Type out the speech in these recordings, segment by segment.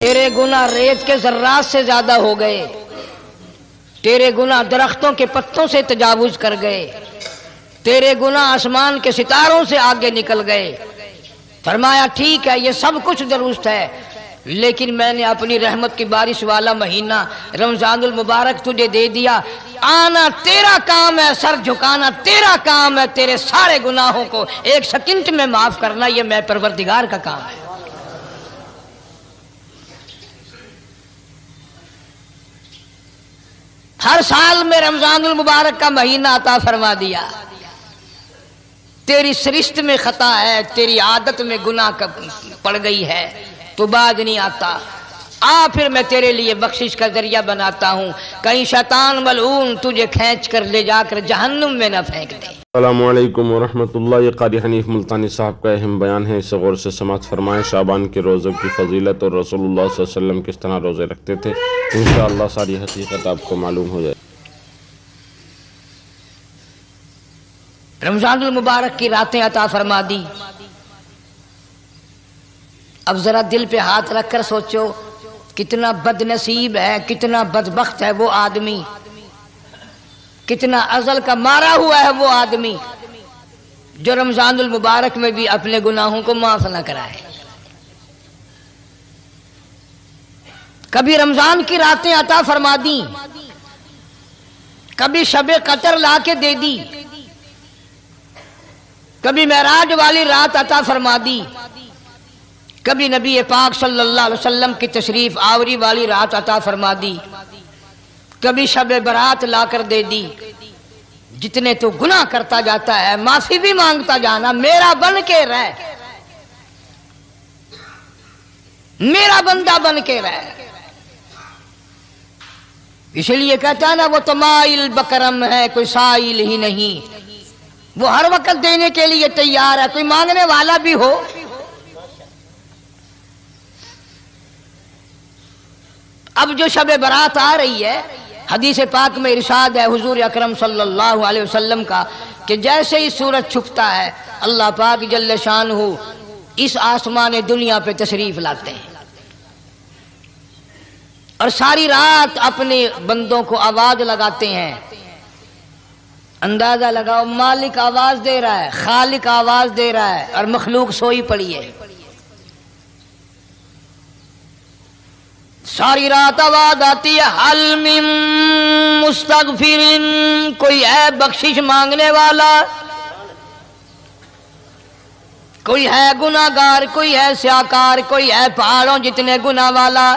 تیرے گناہ ریت کے ذرات سے زیادہ ہو گئے، تیرے گناہ درختوں کے پتوں سے تجاوز کر گئے، تیرے گناہ آسمان کے ستاروں سے آگے نکل گئے۔ فرمایا ٹھیک ہے یہ سب کچھ درست ہے، لیکن میں نے اپنی رحمت کی بارش والا مہینہ رمضان المبارک تجھے دے دیا۔ آنا تیرا کام ہے، سر جھکانا تیرا کام ہے، تیرے سارے گناہوں کو ایک سیکنڈ میں معاف کرنا یہ میں پروردگار کا کام ہے۔ ہر سال میں رمضان المبارک کا مہینہ عطا فرما دیا۔ تیری سرشت میں خطا ہے، تیری عادت میں گناہ پڑ گئی ہے، تو باز نہیں آتا، آ پھر میں تیرے لیے بخشش کا ذریعہ بناتا ہوں، کہیں شیطان ملعون تجھے کھینچ کر لے جا کر جہنم میں نہ پھینک دے۔ السلام علیکم ورحمۃ اللہ۔ یہ قاری حنیف ملتانی صاحب کا اہم بیان ہے، اسے غور سے سماعت فرمائیں۔ شعبان کے روزوں کی فضیلت اور رسول اللہ صلی اللہ علیہ وسلم کس طرح روزے رکھتے تھے، انشاءاللہ ساری حقیقت آپ کو معلوم ہو جائے۔ رمضان المبارک کی راتیں عطا فرما دی، اب ذرا دل پہ ہاتھ رکھ کر سوچو کتنا بد نصیب ہے، کتنا بدبخت ہے وہ آدمی، کتنا ازل کا مارا ہوا ہے وہ آدمی جو رمضان المبارک میں بھی اپنے گناہوں کو معاف نہ کرائے۔ کبھی رمضان کی راتیں عطا فرما دی، کبھی شب قدر لا کے دے دی، کبھی معراج والی رات عطا فرما دی، کبھی نبی پاک صلی اللہ علیہ وسلم کی تشریف آوری والی رات عطا فرما دی، کبھی شب برات لا کر دے دی۔ جتنے تو گناہ کرتا جاتا ہے معافی بھی مانگتا جانا، میرا بن کے رہ، میرا بندہ بن کے رہ۔ اس لیے کہتا ہے نا وہ تو مائل بکرم ہے کوئی سائل ہی نہیں، وہ ہر وقت دینے کے لیے تیار ہے، کوئی مانگنے والا بھی ہو۔ اب جو شب برات آ رہی ہے، حدیث پاک میں ارشاد ہے حضور اکرم صلی اللہ علیہ وسلم کا کہ جیسے ہی سورج چھپتا ہے اللہ پاک جل شانہ اس آسمان دنیا پہ تشریف لاتے ہیں اور ساری رات اپنے بندوں کو آواز لگاتے ہیں۔ اندازہ لگاؤ، مالک آواز دے رہا ہے، خالق آواز دے رہا ہے اور مخلوق سوئی پڑی ہے۔ ساری رات آواز آتی ہے حل من مستغفر، کوئی ہے بخشش مانگنے والا، کوئی ہے گناہگار، کوئی ہے سیاکار، کوئی ہے پہاڑوں جتنے گناہ والا،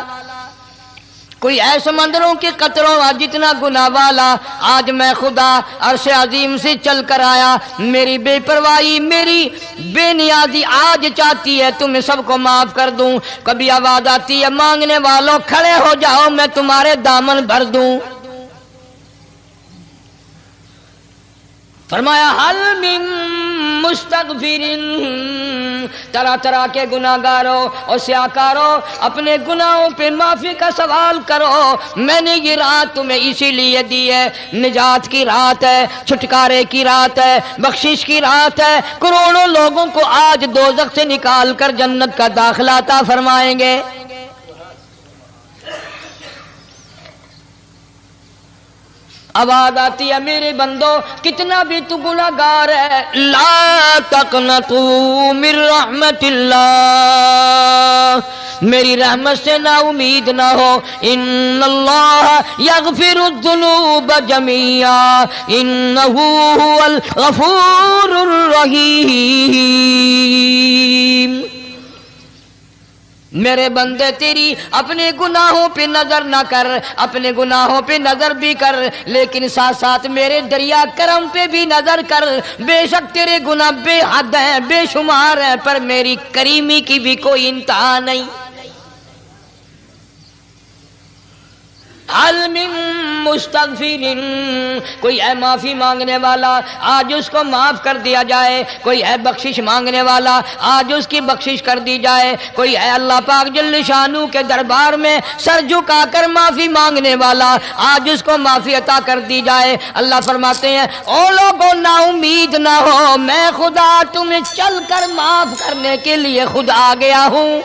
کوئی ہے سمندروں کے قطروں جتنا گناہ والا۔ آج میں خدا عرش عظیم سے چل کر آیا، میری بے پرواہی، میری بے نیازی آج چاہتی ہے تمہیں سب کو معاف کر دوں۔ کبھی آواز آتی ہے مانگنے والوں کھڑے ہو جاؤ میں تمہارے دامن بھر دوں۔ فرمایا حل من مستغفرین، طرح طرح کے گناہگاروں اور سیاکاروں اپنے گناہوں پہ معافی کا سوال کرو، میں نے یہ رات تمہیں اسی لیے دی ہے، نجات کی رات ہے، چھٹکارے کی رات ہے، بخشش کی رات ہے۔ کروڑوں لوگوں کو آج دوزخ سے نکال کر جنت کا داخلہ عطا فرمائیں گے۔ آواز آتی ہے میرے بندو کتنا بھی تو گناہگار ہے، لا تقنطوا من رحمت اللہ، میری رحمت سے نا امید نہ ہو۔ ان اللہ یغفر الذنوب جميعا انہ هو الغفور الرحیم۔ میرے بندے تیری اپنے گناہوں پہ نظر نہ کر، اپنے گناہوں پہ نظر بھی کر، لیکن ساتھ ساتھ میرے دریا کرم پہ بھی نظر کر۔ بے شک تیرے گناہ بے حد ہیں، بے شمار ہیں، پر میری کریمی کی بھی کوئی انتہا نہیں۔ حل من مستغفرین، کوئی ہے معافی مانگنے والا آج اس کو معاف کر دیا جائے، کوئی ہے بخشش مانگنے والا آج اس کی بخشش کر دی جائے، کوئی ہے اللہ پاک جل شانہ کے دربار میں سر جھکا کر معافی مانگنے والا آج اس کو معافی عطا کر دی جائے۔ اللہ فرماتے ہیں او لوگوں نا امید نہ ہو، میں خدا تمہیں چل کر معاف کرنے کے لیے خود آ گیا ہوں۔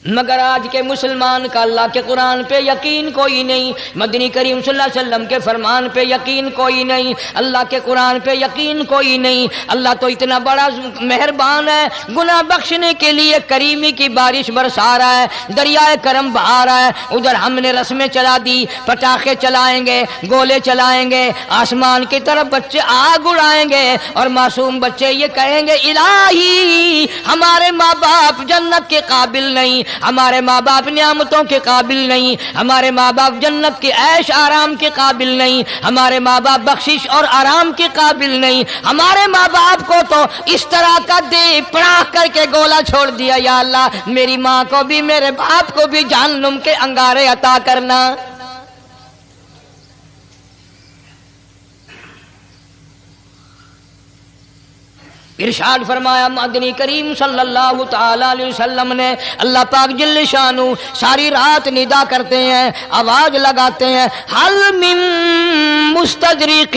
مگر آج کے مسلمان کا اللہ کے قرآن پہ یقین کوئی نہیں، مدنی کریم صلی اللہ علیہ وسلم کے فرمان پہ یقین کوئی نہیں، اللہ کے قرآن پہ یقین کوئی نہیں۔ اللہ تو اتنا بڑا مہربان ہے، گناہ بخشنے کے لیے کریمی کی بارش برسا رہا ہے، دریائے کرم بہا رہا ہے۔ ادھر ہم نے رسمیں چلا دی، پٹاخے چلائیں گے، گولے چلائیں گے، آسمان کی طرف بچے آگ اڑائیں گے، اور معصوم بچے یہ کہیں گے الہی ہمارے ماں باپ جنت کے قابل نہیں، ہمارے ماں باپ نعمتوں کے قابل نہیں، ہمارے ماں باپ جنت کے عیش آرام کے قابل نہیں، ہمارے ماں باپ بخشش اور آرام کے قابل نہیں، ہمارے ماں باپ کو تو اس طرح کا دے پڑاخ کر کے گولا چھوڑ دیا، یا اللہ میری ماں کو بھی میرے باپ کو بھی جہنم کے انگارے عطا کرنا۔ ارشاد فرمایا مدنی کریم صلی اللہ تعالی علیہ وسلم نے، اللہ پاک جل شانہ ساری رات ندا کرتے ہیں، آواز لگاتے ہیں، حل من مستدرک،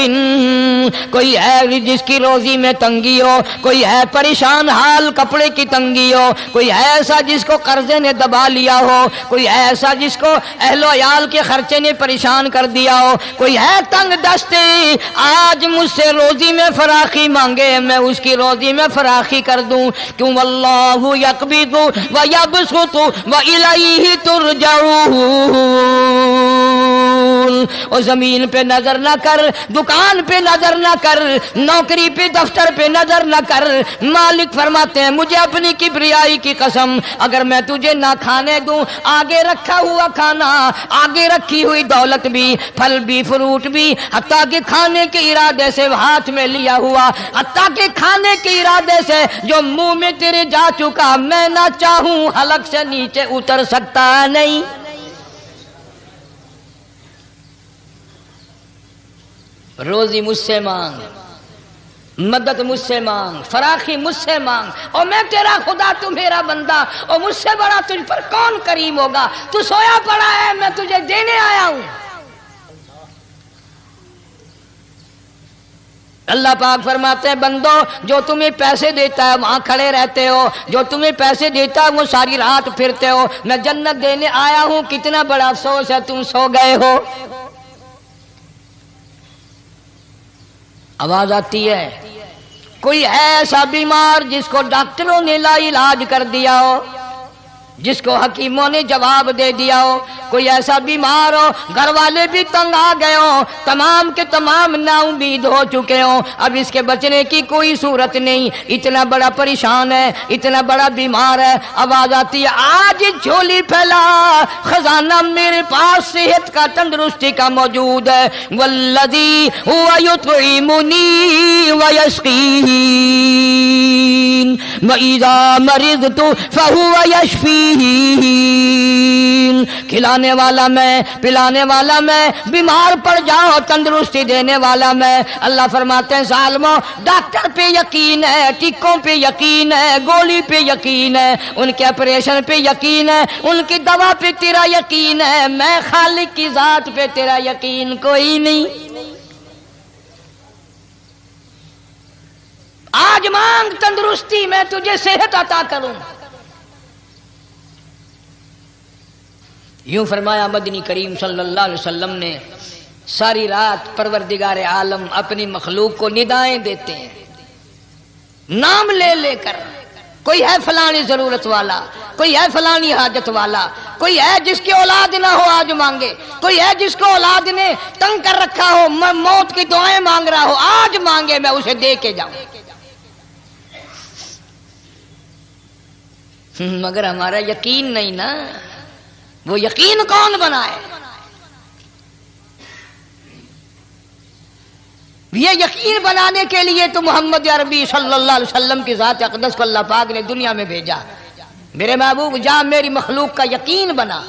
کوئی ہے جس کی روزی میں تنگی ہو، کوئی ہے پریشان حال کپڑے کی تنگی ہو، کوئی ہے ایسا جس کو قرضے نے دبا لیا ہو، کوئی ہے ایسا جس کو اہل و عیال کے خرچے نے پریشان کر دیا ہو، کوئی ہے تنگ دستے آج مجھ سے روزی میں فراخی مانگے، میں اس کی روزی میں فراخی کر دوں، کیوں واللہ یقبض ویبسط والیہ ترجعون۔ اور زمین پہ نظر نہ کر، دکان پہ نظر نہ کر، نوکری پہ دفتر پہ نظر نہ کر، مالک فرماتے ہیں مجھے اپنی کبریائی کی قسم اگر میں تجھے نہ کھانے دوں، آگے رکھا ہوا کھانا، آگے رکھی ہوئی دولت بھی، پھل بھی، فروٹ بھی، حتیٰ کہ کھانے کے ارادے سے ہاتھ میں لیا ہوا، حتیٰ کہ کھانے کے ارادے سے جو منہ میں تیرے جا چکا، میں نہ چاہوں حلق سے نیچے اتر سکتا نہیں۔ روزی مجھ سے مانگ، مدد مجھ سے مانگ، فراخی مجھ سے مانگ، اور میں تیرا خدا تو میرا بندہ، اور مجھ سے بڑا تجھ پر کون کریم ہوگا؟ تو سویا پڑا ہے، میں تجھے دینے آیا ہوں۔ اللہ پاک فرماتے ہیں بندو جو تمہیں پیسے دیتا ہے وہاں کھڑے رہتے ہو، جو تمہیں پیسے دیتا ہے وہ ساری رات پھرتے ہو، میں جنت دینے آیا ہوں، کتنا بڑا افسوس ہے تم سو گئے ہو۔ آواز آتی ہے، کوئی ہے ایسا بیمار جس کو ڈاکٹروں نے لا علاج کر دیا ہو، جس کو حکیموں نے جواب دے دیا ہو، کوئی ایسا بیمار ہو گھر والے بھی تنگ آ گئے ہوں، تمام کے تمام نا امید ہو چکے ہوں، اب اس کے بچنے کی کوئی صورت نہیں، اتنا بڑا پریشان ہے، اتنا بڑا بیمار ہے، آواز آتی ہے آج جھولی پھیلا، خزانہ میرے پاس صحت کا تندرستی کا موجود ہے، والذی هو یطعمنی ویسقین وَإِذَا مَرِضْتُ فَهُوَ يَشْفِينِ، کھلانے والا میں، پلانے والا میں، بیمار پڑ جاؤ تندرستی دینے والا میں۔ اللہ فرماتے ہیں ظالموں ڈاکٹر پہ یقین ہے، ٹیکوں پہ یقین ہے، گولی پہ یقین ہے، ان کے آپریشن پہ یقین ہے، ان کی دوا پہ تیرا یقین ہے، میں خالق کی ذات پہ تیرا یقین کوئی نہیں۔ آج مانگ تندرستی، میں تجھے صحت عطا کروں۔ یوں فرمایا مدنی کریم صلی اللہ علیہ وسلم نے، ساری رات پروردگار عالم اپنی مخلوق کو ندائیں دیتے ہیں نام لے لے کر، کوئی ہے فلانی ضرورت والا، کوئی ہے فلانی حاجت والا، کوئی ہے جس کی اولاد نہ ہو آج مانگے، کوئی ہے جس کو اولاد نے تنگ کر رکھا ہو، موت کی دعائیں مانگ رہا ہو، آج مانگے میں اسے دے کے جاؤں۔ مگر ہمارا یقین نہیں نا، وہ یقین کون بنائے؟ یہ یقین بنانے کے لیے تو محمد عربی صلی اللہ علیہ وسلم کی ذات اقدس کو اللہ پاک نے دنیا میں بھیجا۔ میرے محبوب جا میری مخلوق کا یقین بنا،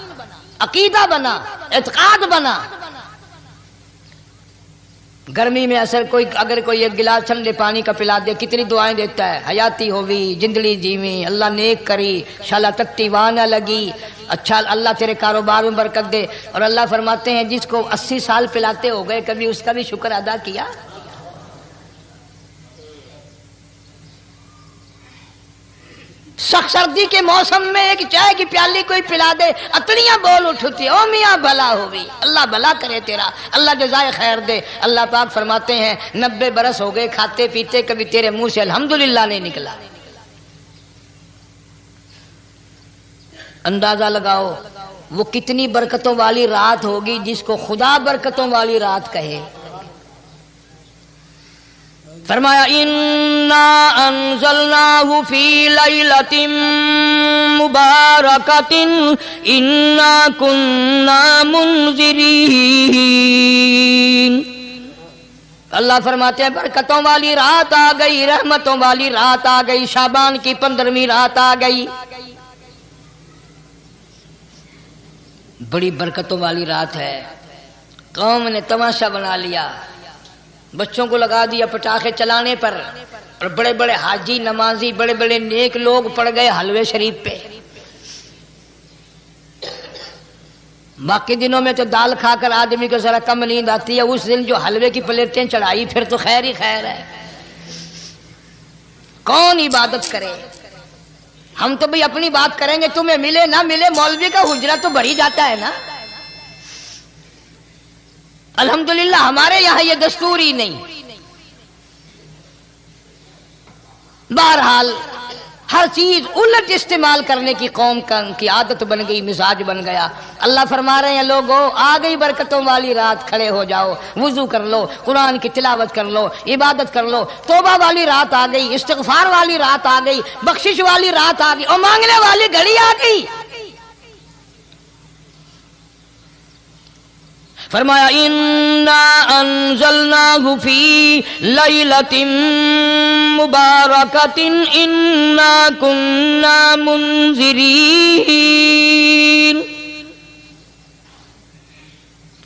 عقیدہ بنا، اعتقاد بنا۔ گرمی میں اگر کوئی ایک گلاس ٹھنڈے پانی کا پلا دے کتنی دعائیں دیتا ہے، حیاتی ہوئی، جندڑی جیویں، اللہ نیک کری، شالا تکتی وانا لگی، اچھا اللہ تیرے کاروبار میں برکت دے۔ اور اللہ فرماتے ہیں جس کو 80 سال پلاتے ہو گئے کبھی اس کا بھی شکر ادا کیا؟ سخت سردی کے موسم میں ایک چائے کی پیالی کوئی پلا دے اتڑیاں بول اٹھتی، او میاں بھلا ہوئی، اللہ بھلا کرے تیرا، اللہ جزائے خیر دے۔ اللہ پاک فرماتے ہیں 90 برس ہو گئے کھاتے پیتے، کبھی تیرے منہ سے الحمدللہ نہیں نکلا۔ اندازہ لگاؤ وہ کتنی برکتوں والی رات ہوگی جس کو خدا برکتوں والی رات کہے۔ فرمایا انا انزلناہ فی لیلۃ مبارکۃ انا کننا منذرین۔ اللہ فرماتے ہیں برکتوں والی رات آ گئی، رحمتوں والی رات آ گئی، شعبان کی 15ویں رات آ گئی، بڑی برکتوں والی رات ہے۔ قوم نے تماشا بنا لیا، بچوں کو لگا دیا پٹاخے چلانے پر، اور بڑے بڑے حاجی نمازی بڑے بڑے نیک لوگ پڑ گئے حلوے شریف پہ۔ باقی دنوں میں تو دال کھا کر آدمی کو ذرا کم نیند آتی ہے، اس دن جو حلوے کی پلیٹیں چڑھائی پھر تو خیر ہی خیر ہے۔ کون عبادت کرے؟ ہم تو بھئی اپنی بات کریں گے، تمہیں ملے نہ ملے مولوی کا حجرہ تو بھر ہی جاتا ہے نا۔ الحمدللہ ہمارے یہاں یہ دستور ہی نہیں۔ بہرحال ہر چیز الٹ استعمال کرنے کی قوم کی عادت بن گئی، مزاج بن گیا۔ اللہ فرما رہے ہیں لوگو آ گئی برکتوں والی رات، کھڑے ہو جاؤ، وضو کر لو، قرآن کی تلاوت کر لو، عبادت کر لو، توبہ والی رات آ گئی، استغفار والی رات آ گئی، بخشش والی رات آ گئی، اور مانگنے والی گھڑی آ گئی۔ فرمایا انا انزلناہ فی لیلۃ مبارکۃ انا کننا منذرین۔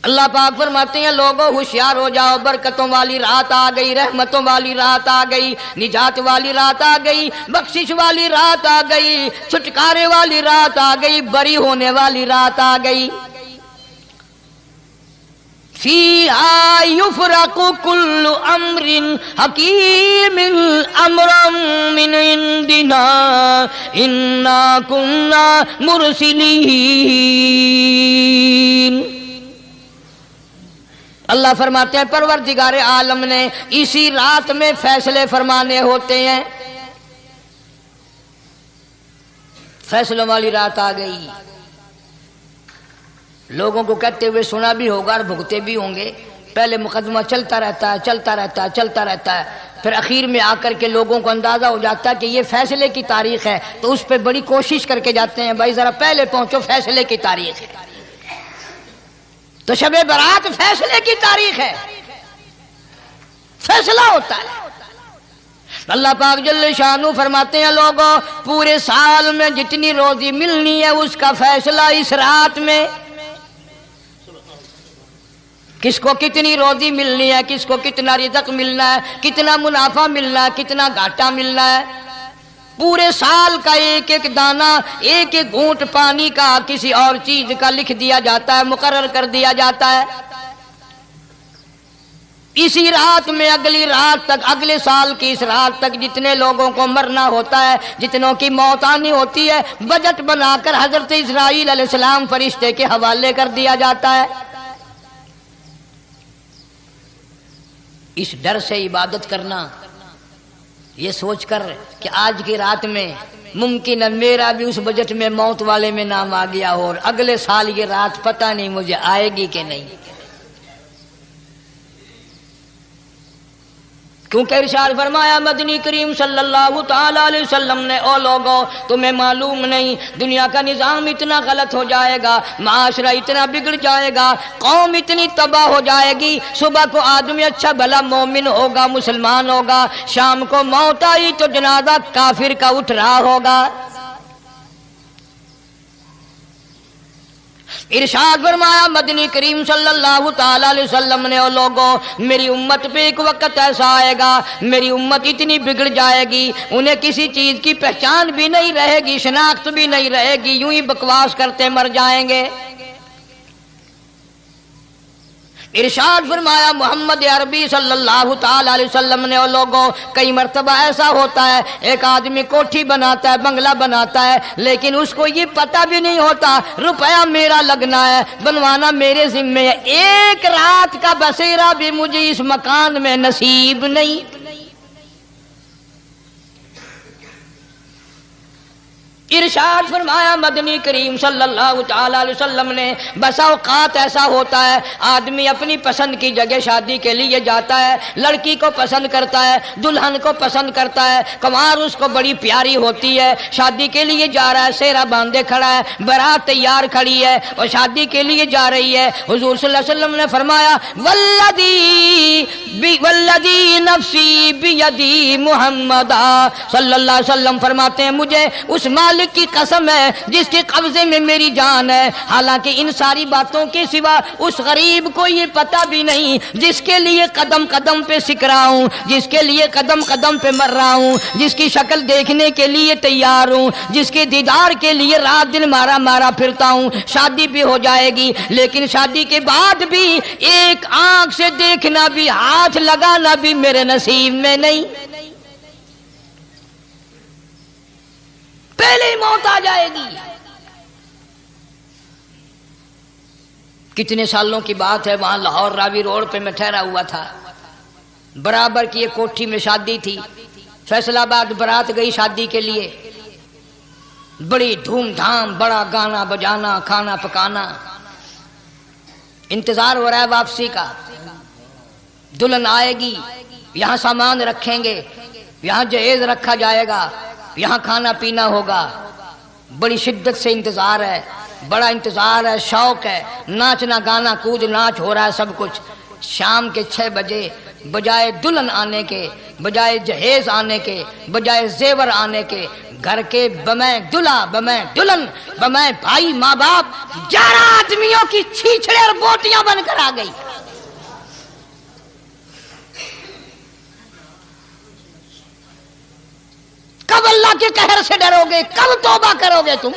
اللہ پاک فرماتے ہیں لوگوں ہوشیار ہو جاؤ، برکتوں والی رات آ گئی، رحمتوں والی رات آ گئی، نجات والی رات آ گئی، بخشش والی رات آ گئی، چھٹکارے والی رات آ گئی، بری ہونے والی رات آ گئی۔ فیہا یفرق کل امر حکیم امرا من عندنا انا کننا مرسلین۔ اللہ فرماتے ہیں پروردگار عالم نے اسی رات میں فیصلے فرمانے ہوتے ہیں۔ فیصلوں والی رات آ گئی، لوگوں کو کہتے ہوئے سنا بھی ہوگا اور بھگتے بھی ہوں گے۔ پہلے مقدمہ چلتا رہتا ہے، چلتا رہتا ہے، چلتا رہتا ہے، پھر اخیر میں آ کر کے لوگوں کو اندازہ ہو جاتا ہے کہ یہ فیصلے کی تاریخ ہے، تو اس پہ بڑی کوشش کر کے جاتے ہیں بھائی ذرا پہلے پہنچو، فیصلے کی تاریخ ہے۔ تو شب برات فیصلے کی تاریخ ہے، فیصلہ ہوتا ہے۔ اللہ پاک جل شانہ فرماتے ہیں لوگوں پورے سال میں جتنی روزی ملنی ہے اس کا فیصلہ اس رات میں، کس کو کتنی روزی ملنی ہے، کس کو کتنا رزق ملنا ہے، کتنا منافع ملنا ہے، کتنا گھاٹا ملنا ہے، پورے سال کا ایک ایک دانہ، ایک ایک گھونٹ پانی کا کسی اور چیز کا لکھ دیا جاتا ہے، مقرر کر دیا جاتا ہے۔ اسی رات میں اگلی رات تک، اگلے سال کی اس رات تک جتنے لوگوں کو مرنا ہوتا ہے، جتنوں کی موت آنی ہوتی ہے، بجٹ بنا کر حضرت اسرائیل علیہ السلام فرشتے کے حوالے کر دیا جاتا ہے۔ اس ڈر سے عبادت کرنا، یہ سوچ کر کہ آج کی رات میں ممکن ہے میرا بھی اس بجٹ میں موت والے میں نام آ گیا ہو، اور اگلے سال یہ رات پتہ نہیں مجھے آئے گی کہ نہیں۔ کیونکہ ارشاد فرمایا مدنی کریم صلی اللہ تعالی علیہ وسلم نے او لوگوں تمہیں معلوم نہیں دنیا کا نظام اتنا غلط ہو جائے گا، معاشرہ اتنا بگڑ جائے گا، قوم اتنی تباہ ہو جائے گی، صبح کو آدمی اچھا بھلا مومن ہوگا، مسلمان ہوگا، شام کو موت آئی تو جنازہ کافر کا اٹھ رہا ہوگا۔ ارشاد فرمایا مدنی کریم صلی اللہ تعالی علیہ وسلم نے او لوگوں میری امت پہ ایک وقت ایسا آئے گا، میری امت اتنی بگڑ جائے گی، انہیں کسی چیز کی پہچان بھی نہیں رہے گی، شناخت بھی نہیں رہے گی، یوں ہی بکواس کرتے مر جائیں گے۔ ارشاد فرمایا محمد عربی صلی اللہ تعالی علیہ وسلم نے، اور لوگوں کئی مرتبہ ایسا ہوتا ہے ایک آدمی کوٹھی بناتا ہے، بنگلہ بناتا ہے، لیکن اس کو یہ پتہ بھی نہیں ہوتا روپیہ میرا لگنا ہے، بنوانا میرے ذمے ہے، ایک رات کا بسیرا بھی مجھے اس مکان میں نصیب نہیں۔ ارشاد فرمایا مدنی کریم صلی اللہ تعالی علیہ وسلم نے، بسا اوقات ایسا ہوتا ہے آدمی اپنی پسند کی جگہ شادی کے لیے جاتا ہے، لڑکی کو پسند کرتا ہے، دلہن کو پسند کرتا ہے، کمار اس کو بڑی پیاری ہوتی ہے، شادی کے لیے جا رہا ہے، سیرا باندھے کھڑا ہے، بارات تیار کھڑی ہے اور شادی کے لیے جا رہی ہے۔ حضور صلی اللہ علیہ وسلم نے فرمایا والذی نفسی بیدی محمد صلی اللہ علیہ وسلم فرماتے ہیں مجھے اس مالک کی قسم ہے جس کے قبضے میں میری جان ہے، حالانکہ ان ساری باتوں کے سوا اس غریب کو یہ پتہ بھی نہیں جس کے لیے قدم قدم پہ سکھ رہا ہوں، جس کے لیے قدم قدم پہ مر رہا ہوں، جس کی شکل دیکھنے کے لیے تیار ہوں، جس کے دیدار کے لیے رات دن مارا مارا پھرتا ہوں۔ شادی بھی ہو جائے گی لیکن شادی کے بعد بھی ایک آنکھ سے دیکھنا بھی، ہاتھ لگانا بھی میرے نصیب میں نہیں، پہلے ہی موت آ جائے گی۔ کتنے سالوں کی بات ہے، وہاں لاہور راوی روڈ پہ میں ٹھہرا ہوا تھا، برابر کی ایک کوٹھی میں شادی تھی، فیصل آباد برات گئی شادی کے لیے، بڑی دھوم دھام، بڑا گانا بجانا، کھانا پکانا، انتظار ہو رہا ہے واپسی کا، دلہن آئے گی، یہاں سامان رکھیں گے، یہاں جہیز رکھا جائے گا، یہاں کھانا پینا ہوگا، بڑی شدت سے انتظار ہے، بڑا انتظار ہے، شوق ہے، ناچنا گانا کود ناچ ہو رہا ہے سب کچھ۔ شام کے 6 بجے بجائے دلہن آنے کے، بجائے جہیز آنے کے، بجائے زیور آنے کے، گھر کے بمیں دلہا بمیں دلہن بمیں بھائی ماں باپ 11 آدمیوں کی چھیچڑے اور بوٹیاں بن کر آ گئی۔ کب اللہ کے قہر سے ڈرو گے؟ کب توبہ کرو گے تم؟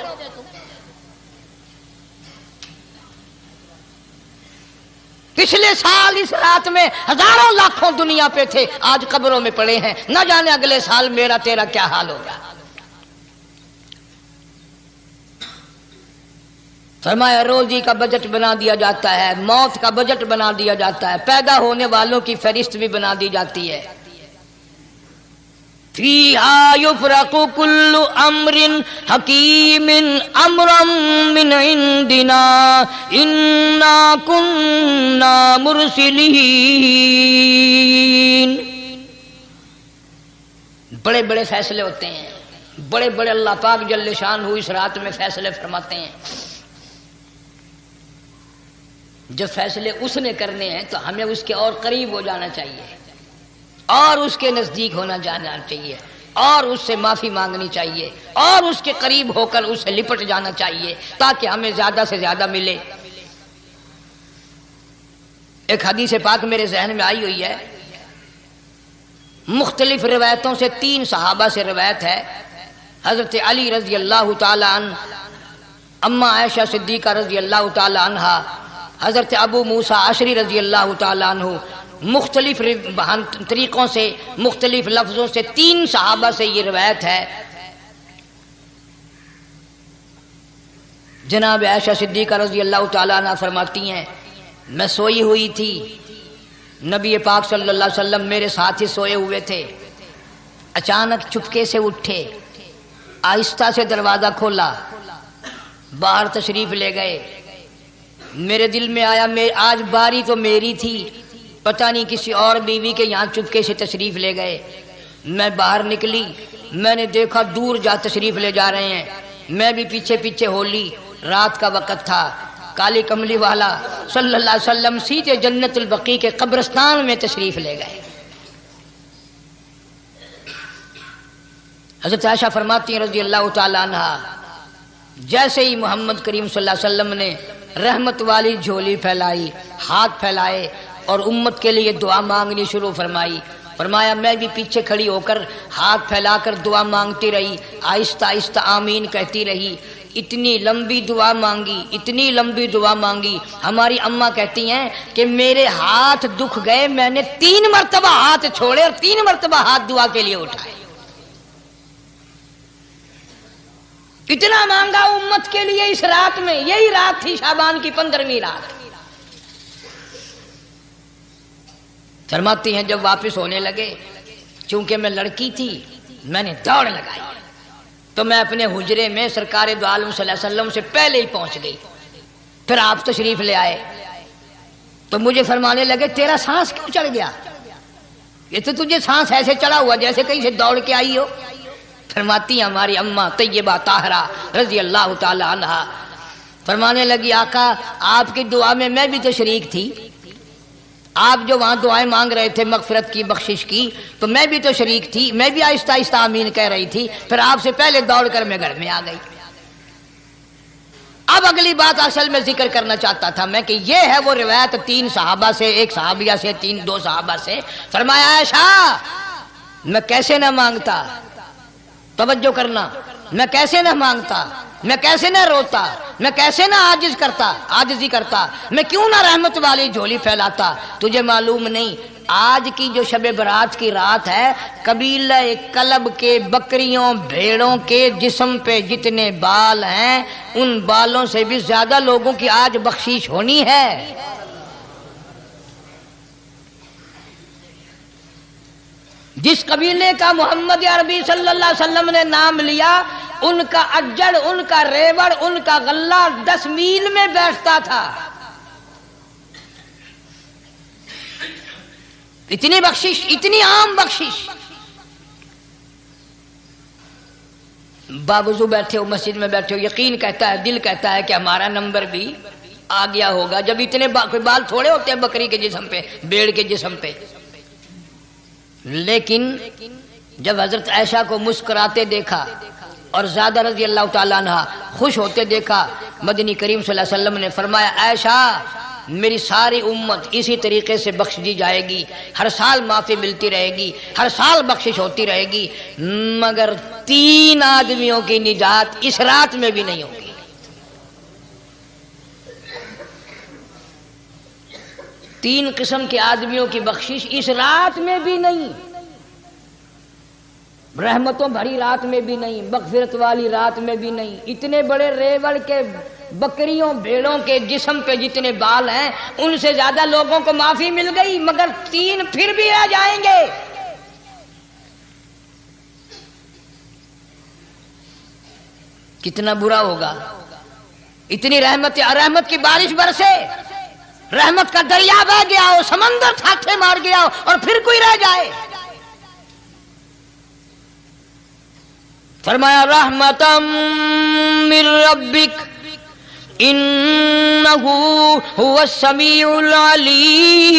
پچھلے سال اس رات میں ہزاروں لاکھوں دنیا پہ تھے، آج قبروں میں پڑے ہیں، نہ جانے اگلے سال میرا تیرا کیا حال ہوگا۔ فرمایا روزی کا بجٹ بنا دیا جاتا ہے، موت کا بجٹ بنا دیا جاتا ہے، پیدا ہونے والوں کی فہرست بھی بنا دی جاتی ہے۔ فیہا یفرق کل امر حکیم امرا من عندنا انا کننا مرسلین۔ بڑے بڑے فیصلے ہوتے ہیں، بڑے بڑے اللہ پاک جل شان ہو اس رات میں فیصلے فرماتے ہیں۔ جب فیصلے اس نے کرنے ہیں تو ہمیں اس کے اور قریب ہو جانا چاہیے، اور اس کے نزدیک ہونا جانا چاہیے، اور اس سے معافی مانگنی چاہیے، اور اس کے قریب ہو کر اس سے لپٹ جانا چاہیے تاکہ ہمیں زیادہ سے زیادہ ملے۔ ایک حدیث پاک میرے ذہن میں آئی ہوئی ہے، مختلف روایتوں سے 3 صحابہ سے روایت ہے، حضرت علی رضی اللہ تعالی عنہ، اما عائشہ صدیقہ رضی اللہ تعالی عنہا، حضرت ابو موسیٰ اشعری رضی اللہ تعالی عنہ، مختلف طریقوں سے مختلف لفظوں سے 3 صحابہ سے یہ روایت ہے۔ جناب عائشہ صدیقہ رضی اللہ تعالیٰ عنہ فرماتی ہیں میں سوئی ہوئی تھی، نبی پاک صلی اللہ علیہ وسلم میرے ساتھ ہی سوئے ہوئے تھے، اچانک چپکے سے اٹھے، آہستہ سے دروازہ کھولا، باہر تشریف لے گئے۔ میرے دل میں آیا آج باری تو میری تھی، پتہ نہیں کسی اور بیوی کے یہاں چپکے سے تشریف لے گئے۔ میں باہر نکلی، میں نے دیکھا دور جا تشریف لے جا رہے ہیں، میں بھی پیچھے پیچھے ہو لی۔ رات کا وقت تھا، کالی کملی والا صلی اللہ علیہ وسلم سیدھے جنت البقیع کے قبرستان میں تشریف لے گئے۔ حضرت عائشہ فرماتی ہیں رضی اللہ تعالی عنہ، جیسے ہی محمد کریم صلی اللہ علیہ وسلم نے رحمت والی جھولی پھیلائی، ہاتھ پھیلائے اور امت کے لیے دعا مانگنی شروع فرمائی، فرمایا میں بھی پیچھے کھڑی ہو کر ہاتھ پھیلا کر دعا مانگتی رہی، آہستہ آہستہ آمین کہتی رہی، اتنی لمبی دعا مانگی، اتنی لمبی دعا مانگی، ہماری اماں کہتی ہیں کہ میرے ہاتھ دکھ گئے، میں نے 3 مرتبہ ہاتھ چھوڑے اور 3 مرتبہ ہاتھ دعا کے لیے اٹھائے، اتنا مانگا امت کے لیے اس رات میں۔ یہی رات تھی شعبان کی 15ویں رات۔ فرماتی ہیں جب واپس ہونے لگے، چونکہ میں لڑکی تھی، میں نے دوڑ لگائی تو میں اپنے حجرے میں سرکار دو عالم صلی اللہ علیہ وسلم سے پہلے ہی پہنچ گئی۔ پھر آپ تشریف لے آئے تو مجھے فرمانے لگے تیرا سانس کیوں چڑھ گیا؟ یہ تو تجھے سانس ایسے چڑھا ہوا جیسے کہیں سے دوڑ کے آئی ہو۔ فرماتی ہیں ہماری اماں طیبہ طاہرہ رضی اللہ تعالی عنہا، فرمانے لگی آقا آپ کی دعا میں بھی تو شریک تھی، آپ جو وہاں دعائیں مانگ رہے تھے مغفرت کی، بخشش کی، تو میں بھی تو شریک تھی، میں بھی آہستہ آہستہ آمین کہہ رہی تھی، پھر آپ سے پہلے دوڑ کر میں گھر میں آ گئی۔ اب اگلی بات اصل میں ذکر کرنا چاہتا تھا میں کہ یہ ہے وہ روایت 3 صحابہ سے، 1 صحابیہ سے، 2 صحابہ سے۔ فرمایا عائشہ میں کیسے نہ مانگتا، توجہ کرنا، میں کیسے نہ مانگتا، میں کیسے نہ روتا، میں کیسے نہ عاجزی کرتا، میں کیوں نہ رحمت والی جھولی پھیلاتا۔ تجھے معلوم نہیں آج کی جو شب برات کی رات ہے، قبیلہ کلب کے بکریوں بھیڑوں کے جسم پہ جتنے بال ہیں ان بالوں سے بھی زیادہ لوگوں کی آج بخشش ہونی ہے۔ جس قبیلے کا محمد عربی صلی اللہ علیہ وسلم نے نام لیا، ان کا اجڑ، ان کا ریوڑ، ان کا غلہ 10 میل میں بیٹھتا تھا۔ اتنی بخشش، اتنی عام بخشش۔ باوضو بیٹھے ہو، مسجد میں بیٹھے ہو، یقین کہتا ہے، دل کہتا ہے کہ ہمارا نمبر بھی آ گیا ہوگا، جب اتنے بال تھوڑے ہوتے ہیں بکری کے جسم پہ، بھیڑ کے جسم پہ۔ لیکن جب حضرت عائشہ کو مسکراتے دیکھا اور زیادہ رضی اللہ تعالیٰ عنہ خوش ہوتے دیکھا، مدنی کریم صلی اللہ علیہ وسلم نے فرمایا عائشہ میری ساری امت اسی طریقے سے بخش دی جائے گی، ہر سال معافی ملتی رہے گی، ہر سال بخشش ہوتی رہے گی، مگر 3 آدمیوں کی نجات اس رات میں بھی نہیں ہوگی۔ 3 قسم کے آدمیوں کی بخشش اس رات میں بھی نہیں، رحمتوں بھری رات میں بھی نہیں، مغفرت والی رات میں بھی نہیں۔ اتنے بڑے ریوڑ کے بکریوں بھیڑوں کے جسم پہ جتنے بال ہیں ان سے زیادہ لوگوں کو معافی مل گئی، مگر 3 پھر بھی آ جائیں گے۔ کتنا برا ہوگا، اتنی رحمت کی بارش برسے، رحمت کا دریا بہ گیا ہو، سمندر تھاٹھے مار گیا ہو اور پھر کوئی رہ جائے۔ فرمایا رحمتم من ربک انہ هو السمیع العلیم۔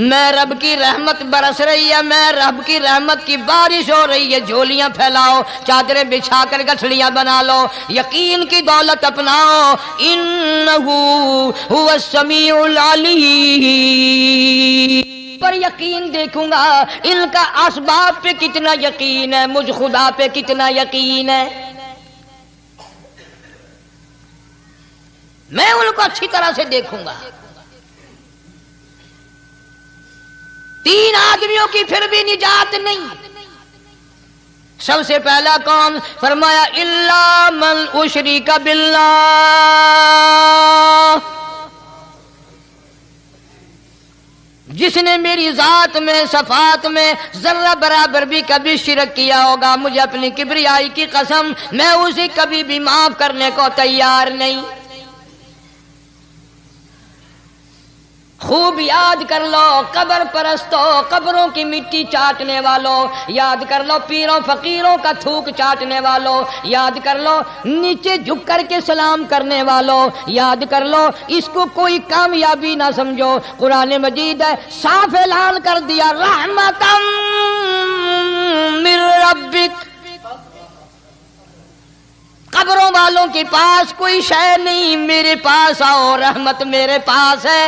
میں رب کی رحمت برس رہی ہے، میں رب کی رحمت کی بارش ہو رہی ہے، جھولیاں پھیلاؤ، چادریں بچھا کر گٹھڑیاں بنا لو، یقین کی دولت اپناؤ، انہ هو السمیع العلیم۔ پر یقین دیکھوں گا ان کا اسباب پہ کتنا یقین ہے، مجھ خدا پہ کتنا یقین ہے، میں ان کو اچھی طرح سے دیکھوں گا۔ 3 آدمیوں کی پھر بھی نجات نہیں۔ سب سے پہلا کون؟ فرمایا الا من اشرک باللہ، جس نے میری ذات میں، صفات میں ذرہ برابر بھی کبھی شرک کیا ہوگا، مجھے اپنی کبریائی کی قسم میں اسے کبھی بھی معاف کرنے کو تیار نہیں۔ خوب یاد کر لو قبر پرستوں، قبروں کی مٹی چاٹنے والوں، یاد کر لو پیروں فقیروں کا تھوک چاٹنے والوں، یاد کر لو نیچے جھک کر کے سلام کرنے والوں، یاد کر لو اس کو کوئی کامیابی نہ سمجھو۔ قرآن مجید ہے صاف اعلان کر دیا رحمتم من ربک، قبروں والوں کے پاس کوئی شے نہیں، میرے پاس آؤ، رحمت میرے پاس ہے۔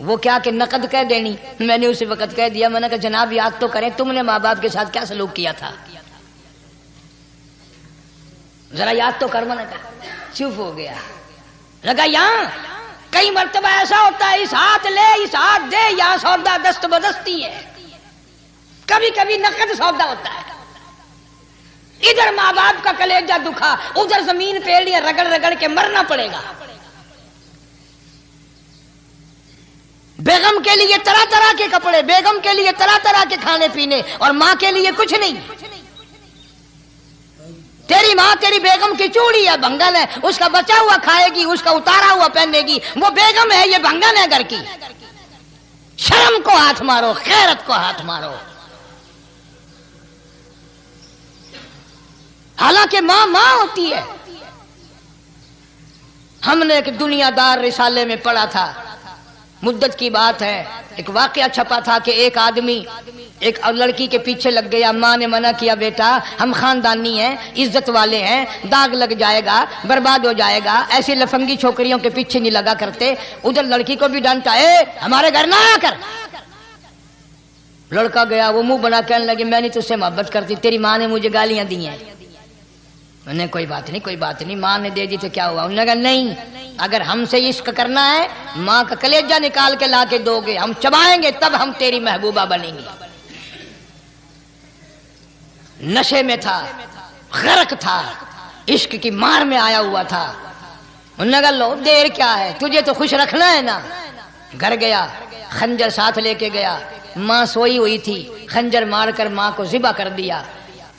وہ کیا کہ نقد کہہ دینی. میں نے اسی وقت کہہ دیا, میں نے کہا جناب یاد تو کریں تم نے ماں باپ کے ساتھ کیا سلوک کیا تھا, ذرا یاد تو کر. میں نے کہا چپ ہو گیا. لگا یہاں کئی مرتبہ ایسا ہوتا ہے اس ہاتھ لے اس ہاتھ دے, یہاں سودا دست بدستی ہے, کبھی کبھی نقد سودا ہوتا ہے. ادھر ماں باپ کا کلیجہ دکھا, ادھر زمین پیڑیاں رگڑ رگڑ کے مرنا پڑے گا. بیگم کے لیے طرح طرح کے کپڑے, بیگم کے لیے طرح طرح کے کھانے پینے, اور ماں کے لیے کچھ نہیں. تیری ماں تیری بیگم کی چوڑی ہے, بھنگن ہے, اس کا بچا ہوا کھائے گی, اس کا اتارا ہوا پہنے گی. وہ بیگم ہے, یہ بھنگن ہے گھر کی. شرم کو ہاتھ مارو, غیرت کو ہاتھ مارو. حالانکہ ماں ماں ہوتی ہے. ہم نے ایک دنیا دار رسالے میں پڑھا تھا, مدت کی بات ہے, ایک واقعہ چھپا تھا کہ ایک آدمی ایک لڑکی کے پیچھے لگ گیا. ماں نے منع کیا, بیٹا ہم خاندانی ہیں, عزت والے ہیں, داغ لگ جائے گا, برباد ہو جائے گا, ایسی لفنگی چھوکریوں کے پیچھے نہیں لگا کرتے. ادھر لڑکی کو بھی ڈانٹا, ہمارے گھر نہ آیا کر. لڑکا گیا, وہ منہ بنا کہنے لگے میں نے تجھ سے محبت کرتی, تیری ماں نے مجھے گالیاں دی ہیں. میں نے کوئی بات نہیں, کوئی بات نہیں, ماں نے دے دی تو کیا ہوا. انہوں نے کہا نہیں, اگر ہم سے عشق کرنا ہے ماں کا کلیجہ نکال کے لا کے دو گے, ہم چبائیں گے تب ہم تیری محبوبہ بنیں گے. نشے میں تھا, غرق تھا, عشق کی مار میں آیا ہوا تھا. انہوں نے کہا لو دیر کیا ہے, تجھے تو خوش رکھنا ہے نا. گھر گیا, خنجر ساتھ لے کے گیا. ماں سوئی ہوئی تھی, خنجر مار کر ماں کو ذبح کر دیا.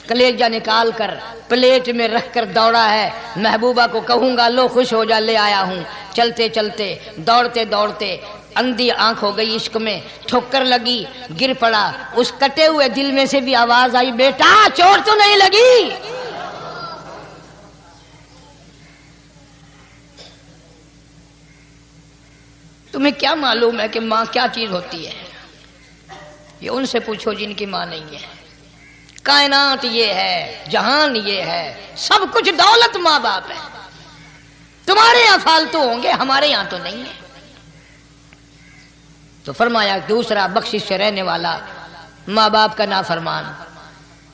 کلیجہ نکال کر پلیٹ میں رکھ کر دوڑا ہے, محبوبہ کو کہوں گا لو خوش ہو جا, لے آیا ہوں. چلتے چلتے دوڑتے دوڑتے اندھی آنکھ ہو گئی عشق میں, ٹھوکر لگی, گر پڑا. اس کٹے ہوئے دل میں سے بھی آواز آئی, بیٹا چوٹ تو نہیں لگی. تمہیں کیا معلوم ہے کہ ماں کیا چیز ہوتی ہے؟ یہ ان سے پوچھو جن کی ماں نہیں ہے. کائنات یہ ہے, جہان یہ ہے, سب کچھ دولت ماں باپ ہے. تمہارے یہاں فالتو ہوں گے, ہمارے یہاں تو نہیں ہے. تو فرمایا دوسرا بخشش سے رہنے والا ماں باپ کا نافرمان.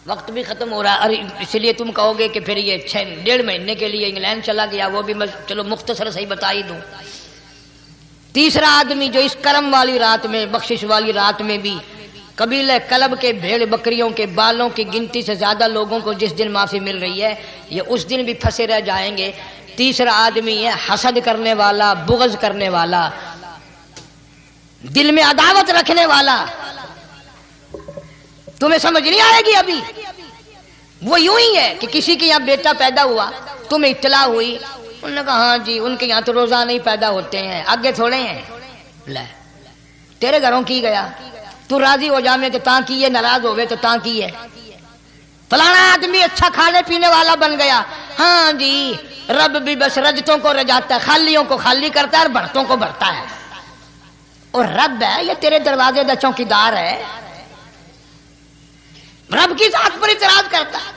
وقت بھی ختم ہو رہا ہے, اس لیے تم کہو گے کہ پھر یہ 1.5 مہینے کے لیے انگلینڈ چلا گیا, وہ بھی میں چلو مختصر سے ہی بتا ہی دوں. تیسرا آدمی جو اس کرم والی رات میں, بخشش والی رات میں بھی قبیلہ کلب کے بھیڑ بکریوں کے بالوں کی گنتی سے زیادہ لوگوں کو جس دن معافی مل رہی ہے, یہ اس دن بھی پھنسے رہ جائیں گے. تیسرا آدمی ہے حسد کرنے والا, بغض کرنے والا, دل میں عداوت رکھنے والا. تمہیں سمجھ نہیں آئے گی ابھی. وہ یوں ہی ہے کہ کسی کے یہاں بیٹا پیدا ہوا, تمہیں اطلاع ہوئی, انہوں نے کہا ہاں جی ان کے یہاں تو روزانہ ہی پیدا ہوتے ہیں, آگے تھوڑے ہیں. لے تیرے گھروں کی گیا, تو راضی ہو جامے تو تاں کی ہے, ناراض ہوئے تو تاں کی ہے. فلانا آدمی اچھا کھانے پینے والا بن گیا, ہاں جی رب بھی بس رجتوں کو رجاتا ہے, خالیوں کو خالی کرتا ہے اور بھرتوں کو بھرتا ہے. اور رب ہے یہ تیرے دروازے دا چوکیدار ہے, رب کی ذات پر اعتراض کرتا ہے.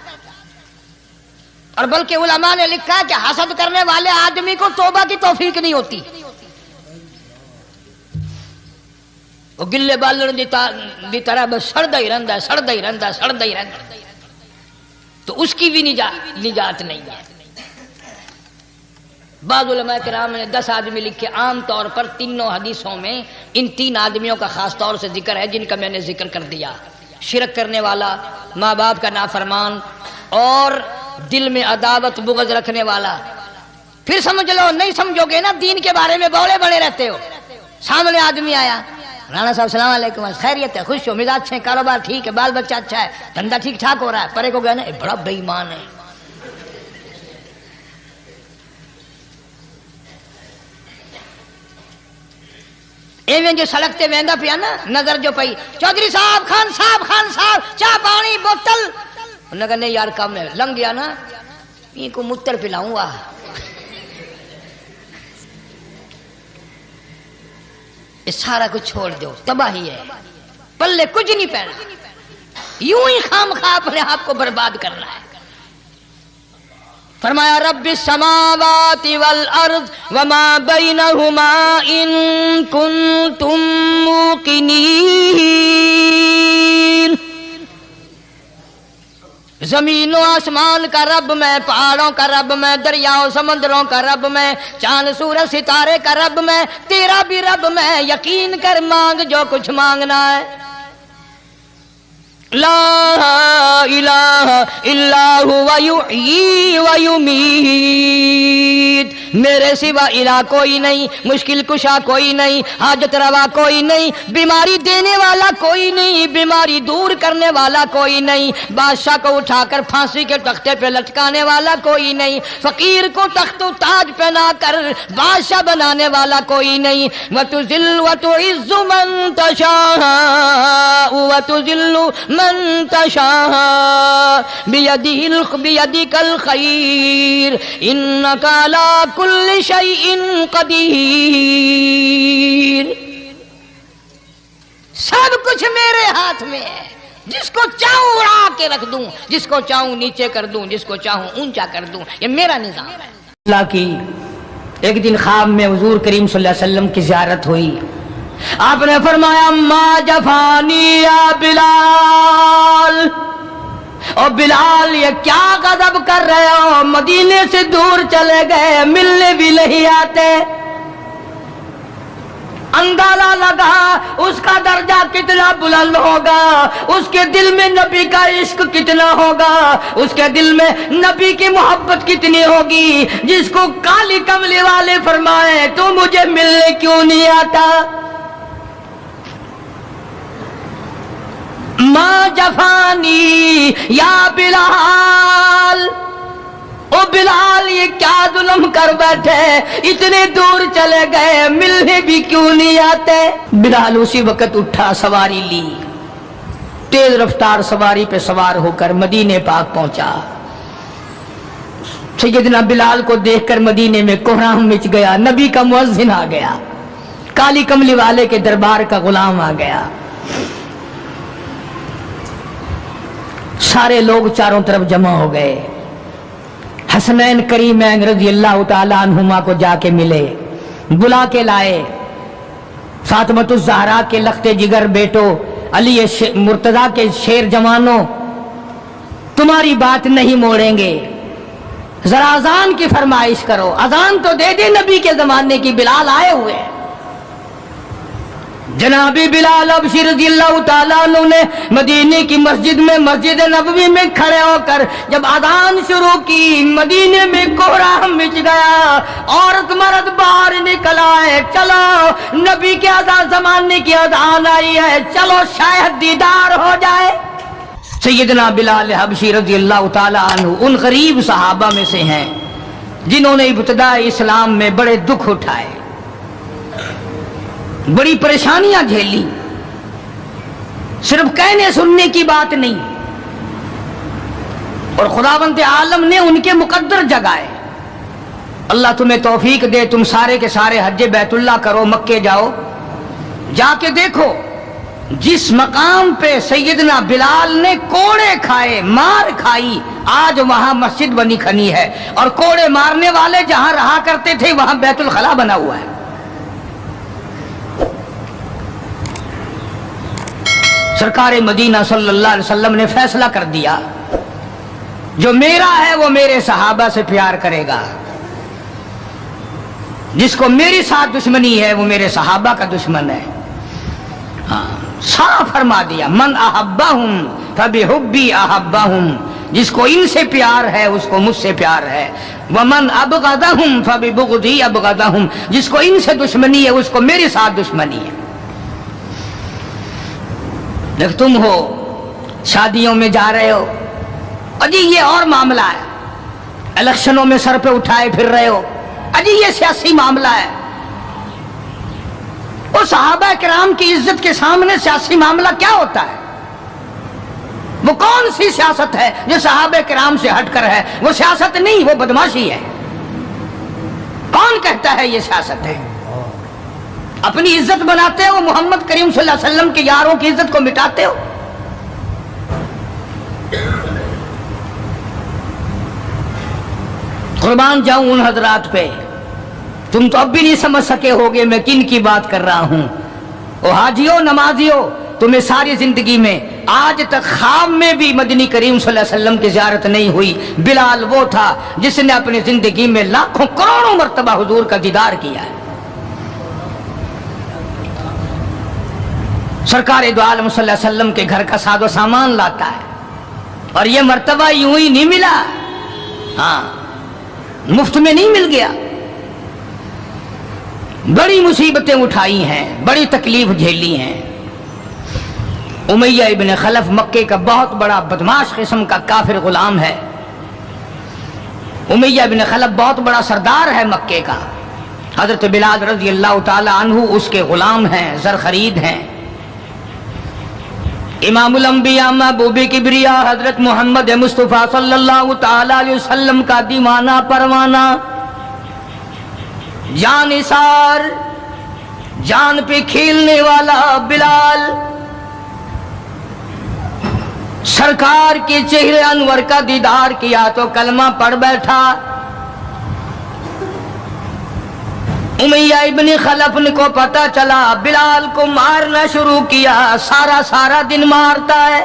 اور بلکہ علماء نے لکھا ہے کہ حسد کرنے والے آدمی کو توبہ کی توفیق نہیں ہوتی. وہ گلے بالن دی طرح بس سڑدا ہی رہندا ہے, سڑدا ہی رہندا ہے, سڑدا ہی رہندا ہے. تو اس کی بھی نجات نہیں ہے. بعض علماء کرام نے 10 آدمی لکھے. عام طور پر تینوں حدیثوں میں ان 3 آدمیوں کا خاص طور سے ذکر ہے جن کا میں نے ذکر کر دیا. شرک کرنے والا, ماں باپ کا نافرمان, اور دل میں عداوت بغض رکھنے والا. پھر سمجھ لو, نہیں سمجھو گے نا دین کے بارے میں بولے بڑے رہتے ہو. سامنے آدمی آیا, رانا صاحب السلام علیکم, خیریت ہے, خوش ہو, مزاج اچھے, کاروبار ٹھیک ہے, بال بچہ اچھا ہے, دھندا ٹھیک ٹھاک ہو رہا ہے. پرے کو گیا نا بڑا بے ایمان ہے. ایویں جو سڑک تے ویندا پیا نا, نظر جو پئی, چودھری صاحب, خان صاحب, چاہ پانی بوتل. انہوں نے کہا نہیں یار کم ہے, لنگ گیا نا, یہ کو متر پلاؤں گا. یہ سارا کچھ چھوڑ دو, تباہی ہے, پلے کچھ نہیں پہنا, یوں ہی خام خواہ اپنے آپ کو برباد کرنا ہے. فرمایا رب السماوات والارض وما بینہما ان کنتم موقنین، زمین و آسمان کا رب میں، پہاڑوں کا رب میں، دریاؤں سمندروں کا رب میں، چاند سورج ستارے کا رب میں، تیرا بھی رب میں، یقین کر مانگ جو کچھ مانگنا ہے۔ لا الہ الا هو یحیی و یمیت، میرے سوا الہ کوئی نہیں، مشکل کشا کوئی نہیں، حاجت روا کوئی نہیں، بیماری دینے والا کوئی نہیں، بیماری دور کرنے والا کوئی نہیں، بادشاہ کو اٹھا کر پھانسی کے تختے پہ لٹکانے والا کوئی نہیں، فقیر کو تخت و تاج پہنا کر بادشاہ بنانے والا کوئی نہیں۔ وَتُذِلُّ وَتُعِزُّ مَن تَشَاءُ وَتُذِلُّ من تشاء بيدك الخير إنك على كل شيء قدير، سب کچھ میرے ہاتھ میں ہے، جس کو چاہوں اڑا کے رکھ دوں، جس کو چاہوں نیچے کر دوں، جس کو چاہوں اونچا کر دوں، یہ میرا نظام ہے۔ اللہ کی ایک دن خواب میں حضور کریم صلی اللہ علیہ وسلم کی زیارت ہوئی، آپ نے فرمایا ما جفانی یا بلال، اور بلال یہ کیا غضب کر رہے ہو، مدینے سے دور چلے گئے، ملنے بھی نہیں آتے۔ اندازہ لگا اس کا درجہ کتنا بلند ہوگا، اس کے دل میں نبی کا عشق کتنا ہوگا، اس کے دل میں نبی کی محبت کتنی ہوگی، جس کو کالی کملی والے فرمائے تو مجھے ملنے کیوں نہیں آتا۔ ما جفانی یا بلال، او بلال یہ کیا ظلم کر بیٹھے، اتنے دور چلے گئے، ملنے بھی کیوں نہیں آتے۔ بلال اسی وقت اٹھا، سواری لی، تیز رفتار سواری پہ سوار ہو کر مدینے پاک پہنچا۔ سیدنا بلال کو دیکھ کر مدینے میں کوہرام مچ گیا، نبی کا مؤذن آ گیا، کالی کملی والے کے دربار کا غلام آ گیا، سارے لوگ چاروں طرف جمع ہو گئے۔ حسنین کریمین رضی اللہ تعالیٰ عنہما کو جا کے ملے، بلا کے لائے، فاطمۃ الزہرا کے لخت جگر بیٹو، علی مرتضیٰ کے شیر جوانوں، تمہاری بات نہیں موڑیں گے، ذرا اذان کی فرمائش کرو، اذان تو دے دے، نبی کے زمانے کی، بلال آئے ہوئے ہیں۔ جناب بلال حبشی رضی اللہ تعالیٰ عنہ نے مدینے کی مسجد میں، مسجد نبوی میں کھڑے ہو کر جب اذان شروع کی، مدینے میں کوہرام مچ گیا، عورت مرد باہر نکل آئے، چلو نبی کے اذان زمانے کی اذان آئی ہے، چلو شاید دیدار ہو جائے۔ سیدنا بلال حبشی رضی اللہ تعالیٰ عنہ ان غریب صحابہ میں سے ہیں جنہوں نے ابتداء اسلام میں بڑے دکھ اٹھائے، بڑی پریشانیاں جھیلی، صرف کہنے سننے کی بات نہیں، اور خداوند عالم نے ان کے مقدر جگائے۔ اللہ تمہیں توفیق دے، تم سارے کے سارے حج بیت اللہ کرو، مکے جاؤ، جا کے دیکھو جس مقام پہ سیدنا بلال نے کوڑے کھائے، مار کھائی، آج وہاں مسجد بنی کھنی ہے، اور کوڑے مارنے والے جہاں رہا کرتے تھے وہاں بیت الخلا بنا ہوا ہے۔ سرکار مدینہ صلی اللہ علیہ وسلم نے فیصلہ کر دیا، جو میرا ہے وہ میرے صحابہ سے پیار کرے گا، جس کو میری ساتھ دشمنی ہے وہ میرے صحابہ کا دشمن ہے۔ ہاں، صاف فرما دیا، من احبہم فبحبی احبہم، جس کو ان سے پیار ہے اس کو مجھ سے پیار ہے، ومن ابغضہم فببغضی ابغضہم، جس کو ان سے دشمنی ہے اس کو میرے ساتھ دشمنی ہے۔ دیکھ تم ہو شادیوں میں جا رہے ہو، اجی یہ اور معاملہ ہے، الیکشنوں میں سر پہ اٹھائے پھر رہے ہو، اجی یہ سیاسی معاملہ ہے۔ وہ صحابہ کرام کی عزت کے سامنے سیاسی معاملہ کیا ہوتا ہے؟ وہ کون سی سیاست ہے جو صحابہ کرام سے ہٹ کر ہے؟ وہ سیاست نہیں، وہ بدماشی ہے۔ کون کہتا ہے یہ سیاست ہے؟ اپنی عزت بناتے ہو، محمد کریم صلی اللہ علیہ وسلم کے یاروں کی عزت کو مٹاتے ہو۔ قربان جاؤں ان حضرات پہ، تم تو اب بھی نہیں سمجھ سکے ہوگے میں کن کی بات کر رہا ہوں۔ او حاجیوں، نمازیوں، تمہیں ساری زندگی میں آج تک خواب میں بھی مدنی کریم صلی اللہ علیہ وسلم کی زیارت نہیں ہوئی۔ بلال وہ تھا جس نے اپنی زندگی میں لاکھوں کروڑوں مرتبہ حضور کا دیدار کیا ہے۔ سرکار دو عالم صلی اللہ علیہ وسلم کے گھر کا ساز و سامان لاتا ہے، اور یہ مرتبہ یوں ہی نہیں ملا، ہاں مفت میں نہیں مل گیا، بڑی مصیبتیں اٹھائی ہیں، بڑی تکلیف جھیلی ہیں۔ امیہ ابن خلف مکے کا بہت بڑا بدماش قسم کا کافر غلام ہے۔ امیہ ابن خلف بہت بڑا سردار ہے مکے کا۔ حضرت بلال رضی اللہ تعالی عنہ اس کے غلام ہیں، زر خرید ہیں۔ امام الانبیاء محبوب کبریا حضرت محمد مصطفیٰ صلی اللہ تعالی علیہ وسلم کا دیوانہ پروانہ، جان نثار، جان پہ کھیلنے والا بلال، سرکار کے چہرے انور کا دیدار کیا تو کلمہ پڑھ بیٹھا۔ امیہ ابن خلف کو پتا چلا بلال کو مارنا شروع کیا، سارا دن مارتا ہے،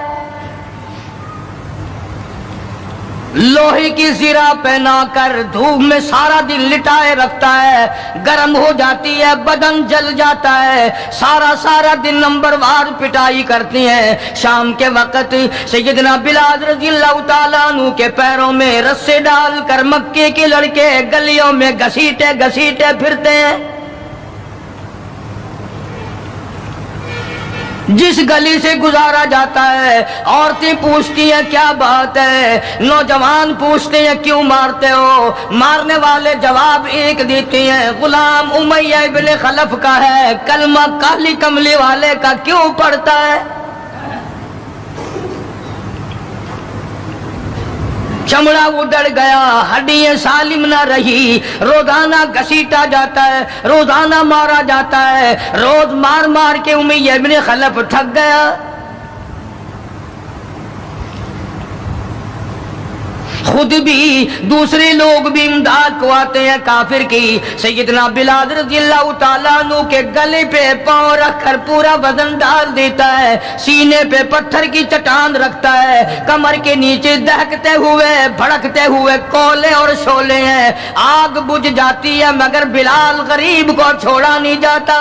لوہے کی زرہ پہنا کر دھوپ میں سارا دن لٹائے رکھتا ہے، گرم ہو جاتی ہے، بدن جل جاتا ہے، سارا دن نمبر وار پٹائی کرتی ہیں۔ شام کے وقت سیدنا بلال رضی اللہ تعالیٰ عنہ کے پیروں میں رسے ڈال کر مکے کے لڑکے گلیوں میں گھسیٹے پھرتے ہیں۔ جس گلی سے گزارا جاتا ہے عورتیں پوچھتی ہیں کیا بات ہے، نوجوان پوچھتے ہیں کیوں مارتے ہو، مارنے والے جواب ایک دیتے ہیں، غلام امیہ ابن خلف کا ہے، کلمہ کالی کملی والے کا کیوں پڑھتا ہے؟ چمڑا اڑ گیا، ہڈیاں سالم نہ رہی، روزانہ گھسیٹا جاتا ہے، روزانہ مارا جاتا ہے، روز مار کے امیہ ابن خلف تھک گیا۔ خود بھی دوسرے لوگ بھی امداد کو آتے ہیں کافر کی۔ سیدنا بلال رضی اللہ تعالیٰ عنہ کے گلے پہ پاؤں رکھ کر پورا وزن ڈال دیتا ہے، سینے پہ پتھر کی چٹان رکھتا ہے، کمر کے نیچے دہکتے ہوئے بھڑکتے ہوئے کولے اور شعلے ہیں، آگ بجھ جاتی ہے مگر بلال غریب کو چھوڑا نہیں جاتا۔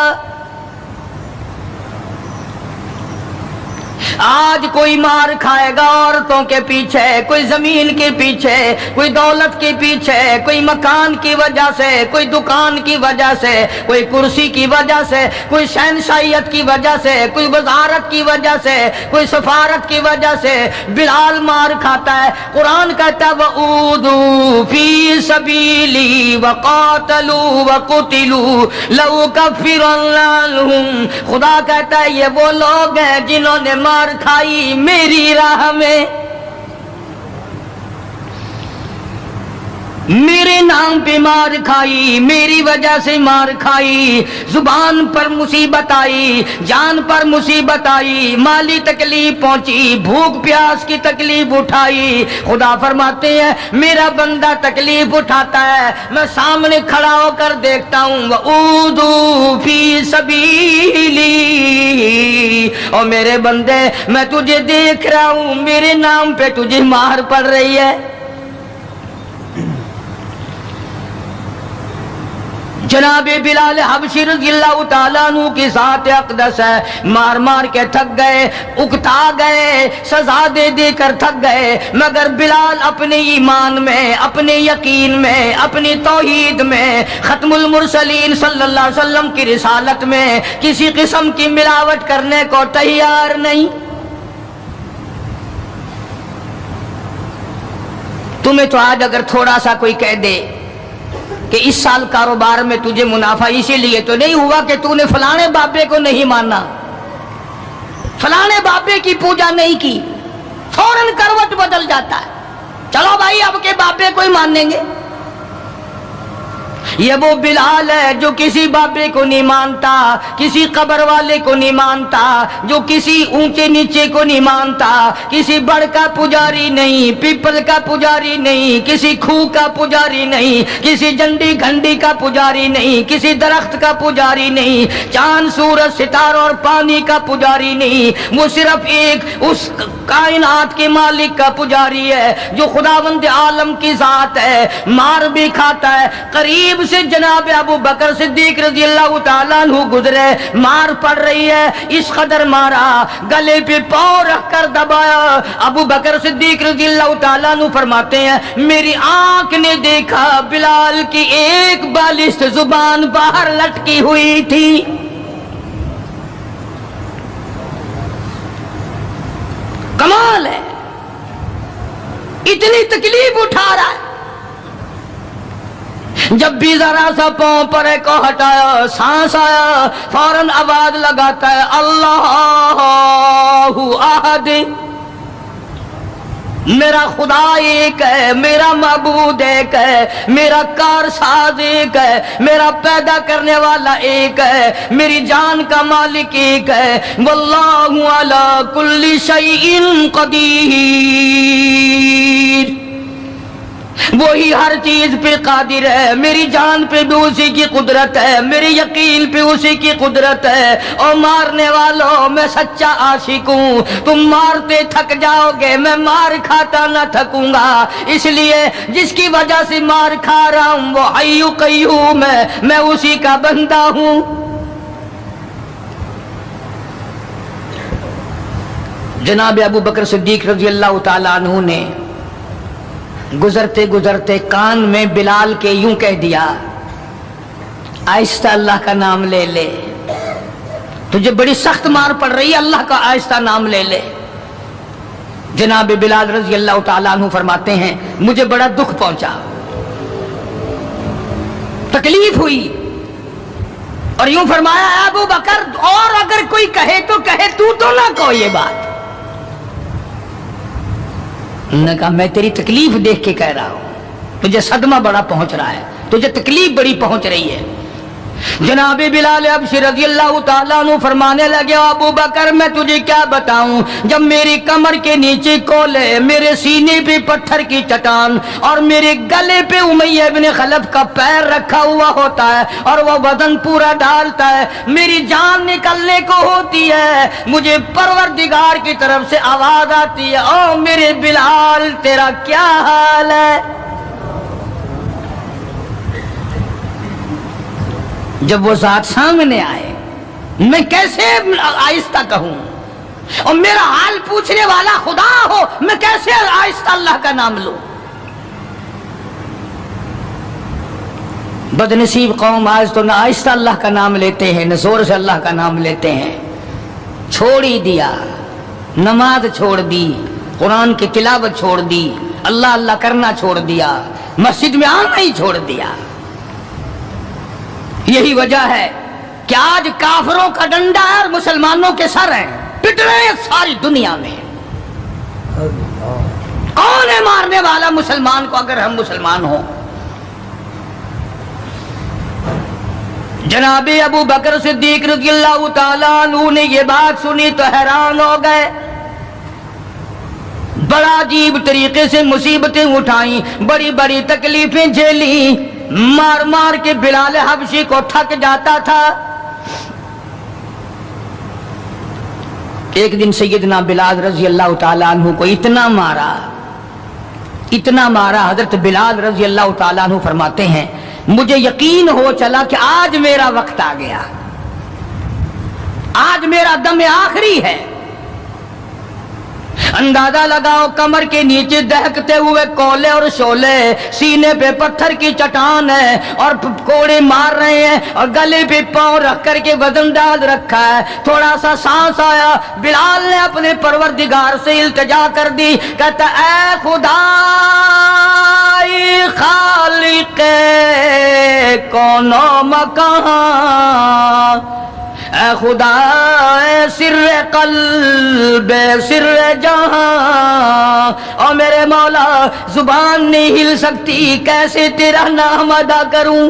آج کوئی مار کھائے گا عورتوں کے پیچھے، کوئی زمین کے پیچھے، کوئی دولت کے پیچھے، کوئی مکان کی وجہ سے، کوئی دکان کی وجہ سے، کوئی کرسی کی وجہ سے، کوئی شہنشاہیت کی وجہ سے، کوئی وزارت کی وجہ سے، کوئی سفارت کی وجہ سے بلال مار کھاتا ہے۔ قرآن کہتا ہے وَأُوذُوا فِي سَبِيلِي وَقَاتَلُوا وَقُتِلُوا لَأُكَفِّرَنَّ عَنْهُمْ۔ خدا کہتا ہے یہ وہ لوگ ہیں جنہوں نے مار کھائی میری راہ میں، میرے نام پہ مار کھائی، میری وجہ سے مار کھائی، زبان پر مصیبت آئی، جان پر مصیبت آئی، مالی تکلیف پہنچی، بھوک پیاس کی تکلیف اٹھائی۔ خدا فرماتے ہیں میرا بندہ تکلیف اٹھاتا ہے، میں سامنے کھڑا ہو کر دیکھتا ہوں وَأُوذُوا فِي سَبِيلِي، اور میرے بندے میں تجھے دیکھ رہا ہوں، میرے نام پہ تجھے مار پڑ رہی ہے۔ جناب بلال حبشی رضی اللہ تعالیٰ عنہ کی ذات اقدس ہے، مار کے تھک گئے، اکتا گئے، سزا دے کر تھک گئے، مگر بلال اپنے ایمان میں، اپنے یقین میں، اپنی توحید میں، ختم المرسلین صلی اللہ علیہ وسلم کی رسالت میں کسی قسم کی ملاوٹ کرنے کو تیار نہیں۔ تمہیں تو آج اگر تھوڑا سا کوئی کہہ دے کہ اس سال کاروبار میں تجھے منافع اسی لیے تو نہیں ہوا کہ تو نے فلانے بابے کو نہیں مانا، فلانے بابے کی پوجا نہیں کی، فوراً کروٹ بدل جاتا ہے، چلو بھائی اب کے بابے کو ہی مانیں گے۔ یہ وہ بلال ہے جو کسی بابے کو نہیں مانتا، کسی قبر والے کو نہیں مانتا، جو کسی اونچے نیچے کو نہیں مانتا، کسی بڑ کا پجاری نہیں، پیپل کا پجاری نہیں، کسی کھو کا پجاری نہیں، کسی جنڈی گھنڈی کا پجاری نہیں، کسی درخت کا پجاری نہیں، چاند سورج ستاروں اور پانی کا پجاری نہیں، وہ صرف ایک اس کائنات کے مالک کا پجاری ہے جو خداوند عالم کی ذات ہے، مار بھی کھاتا ہے۔ قریب سے جناب ابو بکر صدیق رضی اللہ تعالیٰ عنہ گزرے، مار پڑ رہی ہے، اس قدر مارا، گلے پہ پاؤں رکھ کر دبایا۔ ابو بکر صدیق رضی اللہ تعالیٰ عنہ فرماتے ہیں میری آنکھ نے دیکھا بلال کی ایک بالشت زبان باہر لٹکی ہوئی تھی۔ کمال ہے، اتنی تکلیف اٹھا رہا ہے، جب بھی ذرا سا پاؤں پر کو ہٹایا، سانس آیا، فوراً آواز لگاتا ہے اللہ احد، میرا خدا ایک ہے، میرا معبود ایک ہے، میرا کارساز ایک ہے، میرا پیدا کرنے والا ایک ہے، میری جان کا مالک ایک ہے، واللہ علی کل شیء قدیر، وہی ہر چیز پہ قادر ہے، میری جان پہ بھی اسی کی قدرت ہے، میری یقین پہ اسی کی قدرت ہے۔ اور مارنے والوں میں سچا عاشق ہوں، تم مارتے تھک جاؤ گے، میں مار کھاتا نہ تھکوں گا، اس لیے جس کی وجہ سے مار کھا رہا ہوں وہ حی قیوم ہے، میں اسی کا بندہ ہوں۔ جناب ابو بکر صدیق رضی اللہ تعالیٰ عنہ نے گزرتے گزرتے کان میں بلال کے یوں کہہ دیا آہستہ اللہ کا نام لے لے، تجھے بڑی سخت مار پڑ رہی ہے، اللہ کا آہستہ نام لے لے۔ جناب بلال رضی اللہ تعالیٰ عنہ فرماتے ہیں مجھے بڑا دکھ پہنچا، تکلیف ہوئی، اور یوں فرمایا اے ابو بکر اور اگر کوئی کہے تو کہے، تو نہ کہو یہ بات۔ انہوں نے کہا میں تیری تکلیف دیکھ کے کہہ رہا ہوں، تجھے صدمہ بڑا پہنچ رہا ہے، تجھے تکلیف بڑی پہنچ رہی ہے۔ جناب بلال حبشی رضی اللہ تعالیٰ عنہ فرمانے لگے ابو بکر میں تجھے کیا بتاؤں، جب میری کمر کے نیچے کولے، میرے سینے پہ پتھر کی چٹان اور میرے گلے پہ امیہ بن خلف کا پیر رکھا ہوا ہوتا ہے اور وہ وزن پورا ڈالتا ہے، میری جان نکلنے کو ہوتی ہے، مجھے پروردگار کی طرف سے آواز آتی ہے او میرے بلال تیرا کیا حال ہے؟ جب وہ ذات سامنے آئے میں کیسے آہستہ کہوں، اور میرا حال پوچھنے والا خدا ہو میں کیسے آہستہ اللہ کا نام لوں؟ بدنصیب قوم آج تو نہ آہستہ اللہ کا نام لیتے ہیں نہ زور سے اللہ کا نام لیتے ہیں، چھوڑ ہی دیا، نماز چھوڑ دی، قرآن کی تلاوت چھوڑ دی، اللہ اللہ کرنا چھوڑ دیا، مسجد میں آنا ہی چھوڑ دیا۔ یہی وجہ ہے کہ آج کافروں کا ڈنڈا ہے اور مسلمانوں کے سر ہیں، پٹ رہے ہیں ساری دنیا میں۔ کون ہے مارنے والا مسلمان کو اگر ہم مسلمان ہوں؟ جناب ابو بکر صدیق رضی اللہ تعالیٰ عنہ نے یہ بات سنی تو حیران ہو گئے، بڑا عجیب طریقے سے مصیبتیں اٹھائیں، بڑی بڑی تکلیفیں جھیلیں، مار مار کے بلال حبشی کو تھک جاتا تھا۔ ایک دن سیدنا بلال رضی اللہ تعالیٰ عنہ کو اتنا مارا، حضرت بلال رضی اللہ تعالیٰ عنہ فرماتے ہیں مجھے یقین ہو چلا کہ آج میرا وقت آ گیا، آج میرا دم آخری ہے۔ اندازہ لگاؤ کمر کے نیچے دہکتے ہوئے کولے اور شولے، سینے پہ پتھر کی چٹان ہے اور کوڑے مار رہے ہیں اور گلے پہ پاؤں رکھ کر کے وزن ڈال رکھا ہے۔ تھوڑا سا سانس آیا، بلال نے اپنے پروردگار سے التجا کر دی، کہتا اے خدا خالق کون و مکان، اے خدا اے سر قلب سر جہاں، اور میرے مولا زبان نہیں ہل سکتی، کیسے تیرا نام ادا کروں؟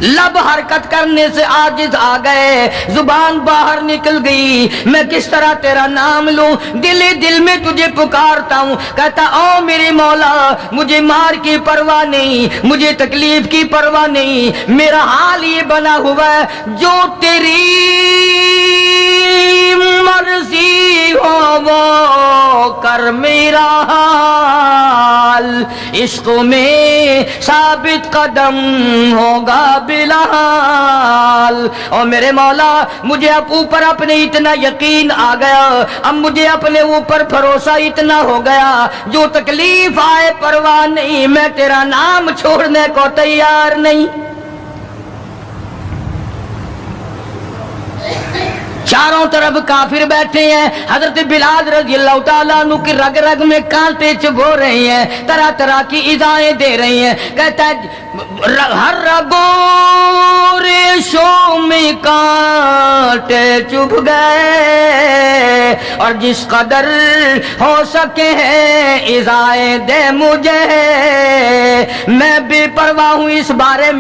لب حرکت کرنے سے عاجز آ گئے، زبان باہر نکل گئی، میں کس طرح تیرا نام لوں، دل ہی دل میں تجھے پکارتا ہوں، کہتا او میرے مولا مجھے مار کی پرواہ نہیں، مجھے تکلیف کی پرواہ نہیں، میرا حال یہ بنا ہوا ہے جو تیری مرضی ہو وہ کر میرا حال، عشق میں ثابت قدم ہوگا بلال۔ اور میرے مولا مجھے اب اوپر اپنے اتنا یقین آ گیا، اب مجھے اپنے اوپر بھروسہ اتنا ہو گیا، جو تکلیف آئے پرواہ نہیں، میں تیرا نام چھوڑنے کو تیار نہیں۔ چاروں طرف کافر بیٹھے ہیں، حضرت بلال رضی اللہ تعالیٰ عنہ کی رگ رگ میں کانٹے چبھو رہے ہیں، طرح طرح کی ایذائیں دے رہی ہیں، کہتا ہے ہر رگوں ریشوں میں کانٹے چبھ گئے، اور جس قدر ہو سکے ہیں ایذائیں دے مجھے، میں بے پرواہ ہوں اس بارے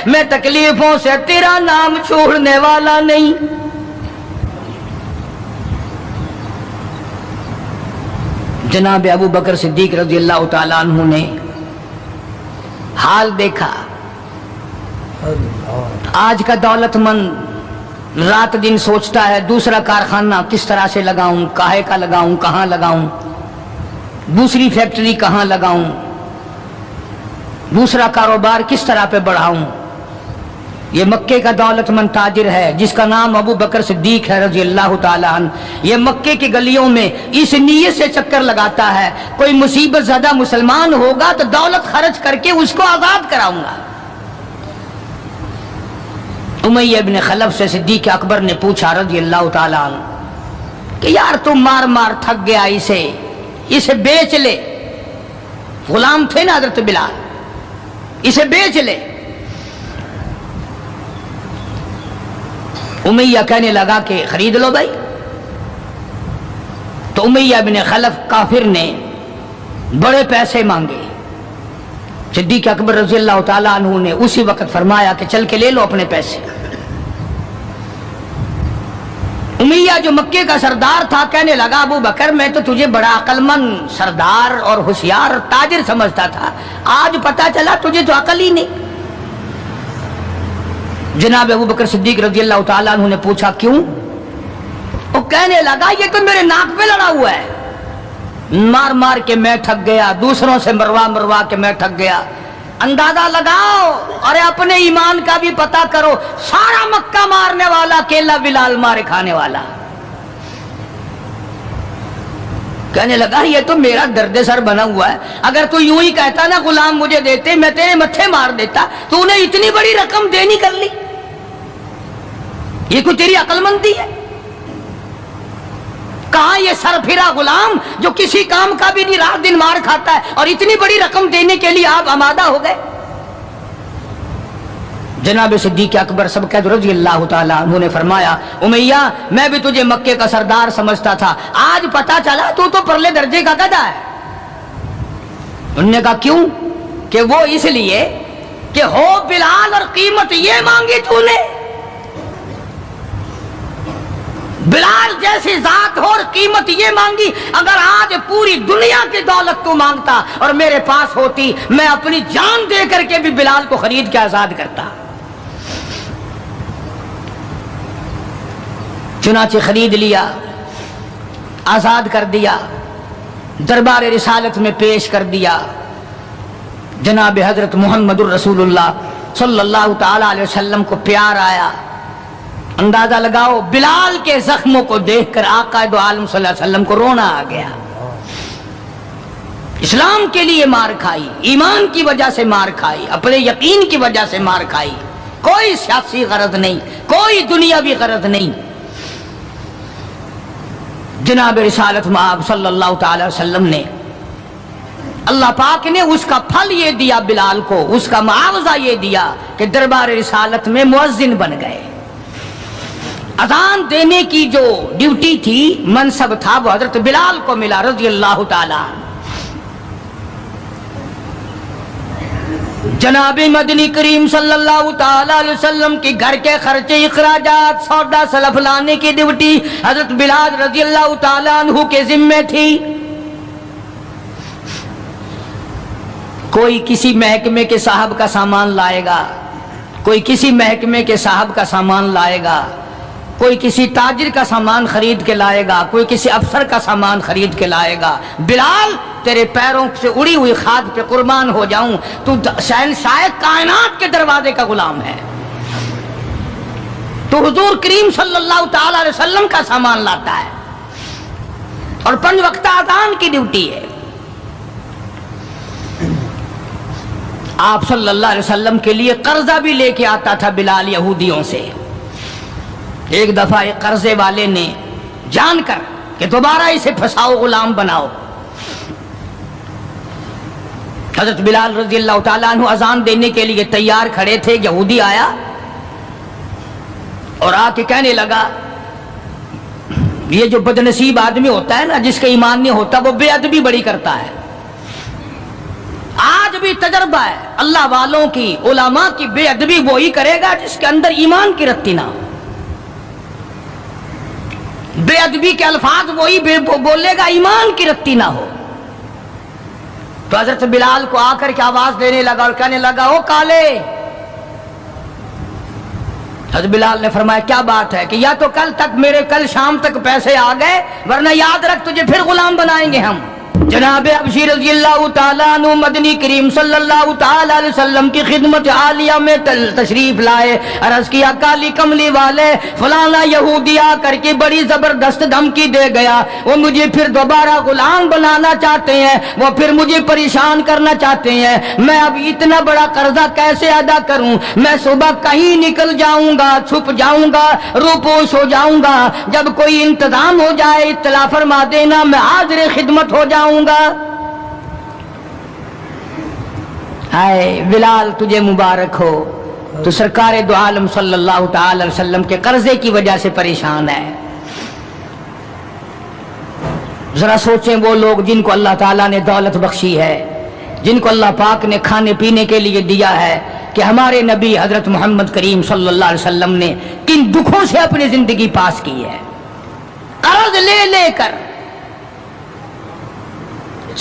میں تکلیفوں سے تیرا نام چھوڑنے والا نہیں۔ جناب ابو بکر صدیق رضی اللہ تعالیٰ عنہ نے حال دیکھا، آج کا دولت مند رات دن سوچتا ہے دوسرا کارخانہ کس طرح سے لگاؤں، کاہے کا لگاؤں، کہاں لگاؤں، دوسری فیکٹری کہاں لگاؤں، دوسرا کاروبار کس طرح پہ بڑھاؤں۔ یہ مکے کا دولت مند تاجر ہے جس کا نام ابو بکر صدیق ہے رضی اللہ تعالیٰ عنہ، یہ مکے کی گلیوں میں اس نیت سے چکر لگاتا ہے کوئی مصیبت زدہ مسلمان ہوگا تو دولت خرچ کر کے اس کو آزاد کراؤں گا۔ امیہ ابن خلف سے صدیق اکبر نے پوچھا رضی اللہ تعالیٰ عنہ کہ یار تم مار مار تھک گیا، اسے بیچ لے، غلام تھے نا حضرت بلال، اسے بیچ لے۔ امیہ کہنے لگا کہ خرید لو بھائی، تو امیہ بن خلف کافر نے بڑے پیسے مانگے، صدیق اکبر رضی اللہ تعالیٰ عنہ نے اسی وقت فرمایا کہ چل کے لے لو اپنے پیسے۔ امیہ جو مکے کا سردار تھا کہنے لگا ابو بکر میں تو تجھے بڑا عقل مند سردار اور ہوشیار تاجر سمجھتا تھا، آج پتا چلا تجھے تو عقل ہی نہیں۔ جناب ابو بکر صدیق رضی اللہ تعالیٰ عنہ نے پوچھا کیوں؟ وہ کہنے لگا یہ تو میرے ناک پہ لڑا ہوا ہے، مار مار کے میں تھک گیا، دوسروں سے مروا مروا کے میں تھک گیا، اندازہ لگاؤ اور اپنے ایمان کا بھی پتہ کرو، سارا مکہ مارنے والا اکیلا بلال مارے کھانے والا۔ کہنے لگا یہ تو میرا درد سر بنا ہوا ہے، اگر تو یوں ہی کہتا نا غلام مجھے دیتے میں تیرے متھے مار دیتا، تو نے اتنی بڑی رقم دینی کر لی، یہ کوئی تیری عقل مندی ہے؟ کہاں یہ سر پھرا غلام جو کسی کام کا بھی نہیں رات دن مار کھاتا ہے اور اتنی بڑی رقم دینے کے لیے آپ آمادہ ہو گئے۔ جناب صدیق اکبر سبقت رضی اللہ تعالیٰ عنہ نے فرمایا امیہ میں بھی تجھے مکے کا سردار سمجھتا تھا، آج پتا چلا تو پرلے درجے کا گدھا ہے۔ انہوں نے کہا کیوں؟ کہ وہ اس لیے کہ ہو بلال اور قیمت یہ مانگی تو نے، بلال جیسی ذات ہو اور قیمت یہ مانگی، اگر آج پوری دنیا کی دولت تو مانگتا اور میرے پاس ہوتی میں اپنی جان دے کر کے بھی بلال کو خرید کے آزاد کرتا۔ چنانچہ خرید لیا، آزاد کر دیا، دربار رسالت میں پیش کر دیا۔ جناب حضرت محمد الرسول اللہ صلی اللہ تعالی علیہ وسلم کو پیار آیا۔ اندازہ لگاؤ بلال کے زخموں کو دیکھ کر آقا دو عالم صلی اللہ علیہ وسلم کو رونا آ گیا۔ اسلام کے لیے مار کھائی، ایمان کی وجہ سے مار کھائی، اپنے یقین کی وجہ سے مار کھائی، کوئی سیاسی غرض نہیں، کوئی دنیاوی غرض نہیں۔ جناب رسالت مآب صلی اللہ تعالی وسلم نے، اللہ پاک نے اس کا پھل یہ دیا بلال کو، اس کا معاوضہ یہ دیا کہ دربار رسالت میں مؤذن بن گئے۔ اذان دینے کی جو ڈیوٹی تھی، منصب تھا، وہ حضرت بلال کو ملا رضی اللہ تعالی۔ جناب مدنی کریم صلی اللہ تعالی علیہ وسلم کی گھر کے خرچے اخراجات سودا سلف لانے کی ڈیوٹی حضرت بلال رضی اللہ تعالی عنہ کے ذمے تھی۔ کوئی کسی محکمے کے صاحب کا سامان لائے گا، کوئی کسی محکمے کے صاحب کا سامان لائے گا، کوئی کسی تاجر کا سامان خرید کے لائے گا، کوئی کسی افسر کا سامان خرید کے لائے گا۔ بلال تیرے پیروں سے اڑی ہوئی خاک پہ قربان ہو جاؤں، تو شہنشاہ کائنات کے دروازے کا غلام ہے، تو حضور کریم صلی اللہ تعالی علیہ وسلم کا سامان لاتا ہے، اور 5 وقت اذان کی ڈیوٹی ہے۔ آپ صلی اللہ علیہ وسلم کے لیے قرضہ بھی لے کے آتا تھا بلال یہودیوں سے۔ ایک دفعہ ایک قرضے والے نے جان کر کہ دوبارہ اسے پھنساؤ، غلام بناؤ، حضرت بلال رضی اللہ تعالیٰ عنہ اذان دینے کے لیے تیار کھڑے تھے، یہودی آیا اور آ کے کہنے لگا، یہ جو بدنصیب آدمی ہوتا ہے نا، جس کا ایمان نہیں ہوتا، وہ بے ادبی بڑی کرتا ہے۔ آج بھی تجربہ ہے اللہ والوں کی، علماء کی، بے ادبی وہی کرے گا جس کے اندر ایمان کی رتی نہ ہو، بے ادبی کے الفاظ وہی بولے گا ایمان کی رتی نہ ہو۔ تو حضرت بلال کو آ کر کے آواز دینے لگا اور کہنے لگا، او کالے۔ حضرت بلال نے فرمایا، کیا بات ہے؟ کہ یا تو کل شام تک پیسے آ گئے، ورنہ یاد رکھ تجھے پھر غلام بنائیں گے ہم۔ جناب ابشیر رضی اللہ تعالیٰ عنہ مدنی کریم صلی اللہ تعالیٰ علیہ وسلم کی خدمت عالیہ میں تشریف لائے، عرض کیا، کالی کملی والے فلانا یہودی آ کر کے بڑی زبردست دھمکی دے گیا، وہ مجھے پھر دوبارہ غلام بنانا چاہتے ہیں، وہ پھر مجھے پریشان کرنا چاہتے ہیں، میں اب اتنا بڑا قرضہ کیسے ادا کروں؟ میں صبح کہیں نکل جاؤں گا، چھپ جاؤں گا، روپوش ہو جاؤں گا، جب کوئی انتظام ہو جائے اطلاع فرما دینا، میں حاضر خدمت ہو جاؤں گا۔ ہائے بلال، تجھے مبارک ہو، تو سرکار دو عالم صلی اللہ تعالی علیہ وسلم کے قرضے کی وجہ سے پریشان ہے۔ ذرا سوچیں وہ لوگ جن کو اللہ تعالیٰ نے دولت بخشی ہے، جن کو اللہ پاک نے کھانے پینے کے لیے دیا ہے، کہ ہمارے نبی حضرت محمد کریم صلی اللہ علیہ وسلم نے کن دکھوں سے اپنی زندگی پاس کی ہے، قرض لے لے کر۔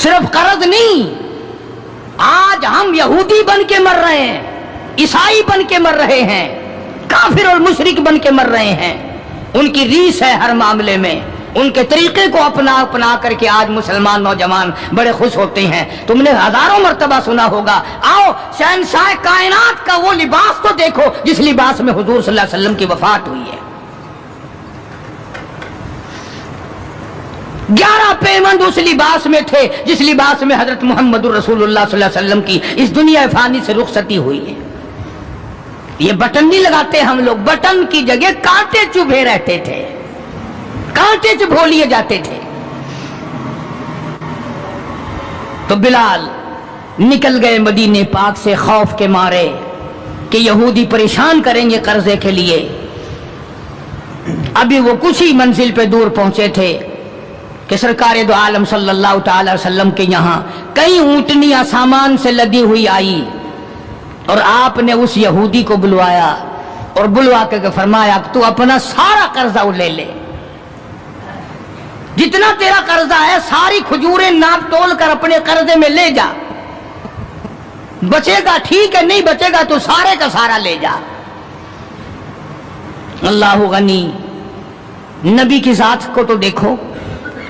صرف قرض نہیں، آج ہم یہودی بن کے مر رہے ہیں، عیسائی بن کے مر رہے ہیں، کافر اور مشرک بن کے مر رہے ہیں۔ ان کی ریس ہے ہر معاملے میں، ان کے طریقے کو اپنا کر کے آج مسلمان نوجوان بڑے خوش ہوتے ہیں۔ تم نے ہزاروں مرتبہ سنا ہوگا، آؤ شہنشاہ کائنات کا وہ لباس تو دیکھو جس لباس میں حضور صلی اللہ علیہ وسلم کی وفات ہوئی ہے۔ 11 پیمند اس لباس میں تھے جس لباس میں حضرت محمد رسول اللہ صلی اللہ علیہ وسلم کی اس دنیا فانی سے رخصتی ہوئی ہے۔ یہ بٹن نہیں لگاتے ہم لوگ، بٹن کی جگہ کانٹے چبھے رہتے تھے، کانٹے چبھو لیے جاتے تھے۔ تو بلال نکل گئے مدینے پاک سے خوف کے مارے کہ یہودی پریشان کریں گے قرضے کے لیے۔ ابھی وہ کچھ ہی منزل پہ دور پہنچے تھے کہ سرکار دو عالم صلی اللہ تعالی وسلم کے یہاں کئی اونٹنیاں سامان سے لدی ہوئی آئی، اور آپ نے اس یہودی کو بلوایا اور بلوا کے فرمایا کہ تو اپنا سارا قرضہ لے لے، جتنا تیرا قرضہ ہے ساری کھجوریں ناپ تول کر اپنے قرضے میں لے جا، بچے گا ٹھیک ہے، نہیں بچے گا تو سارے کا سارا لے جا۔ اللہ غنی، نبی کی ذات کو تو دیکھو،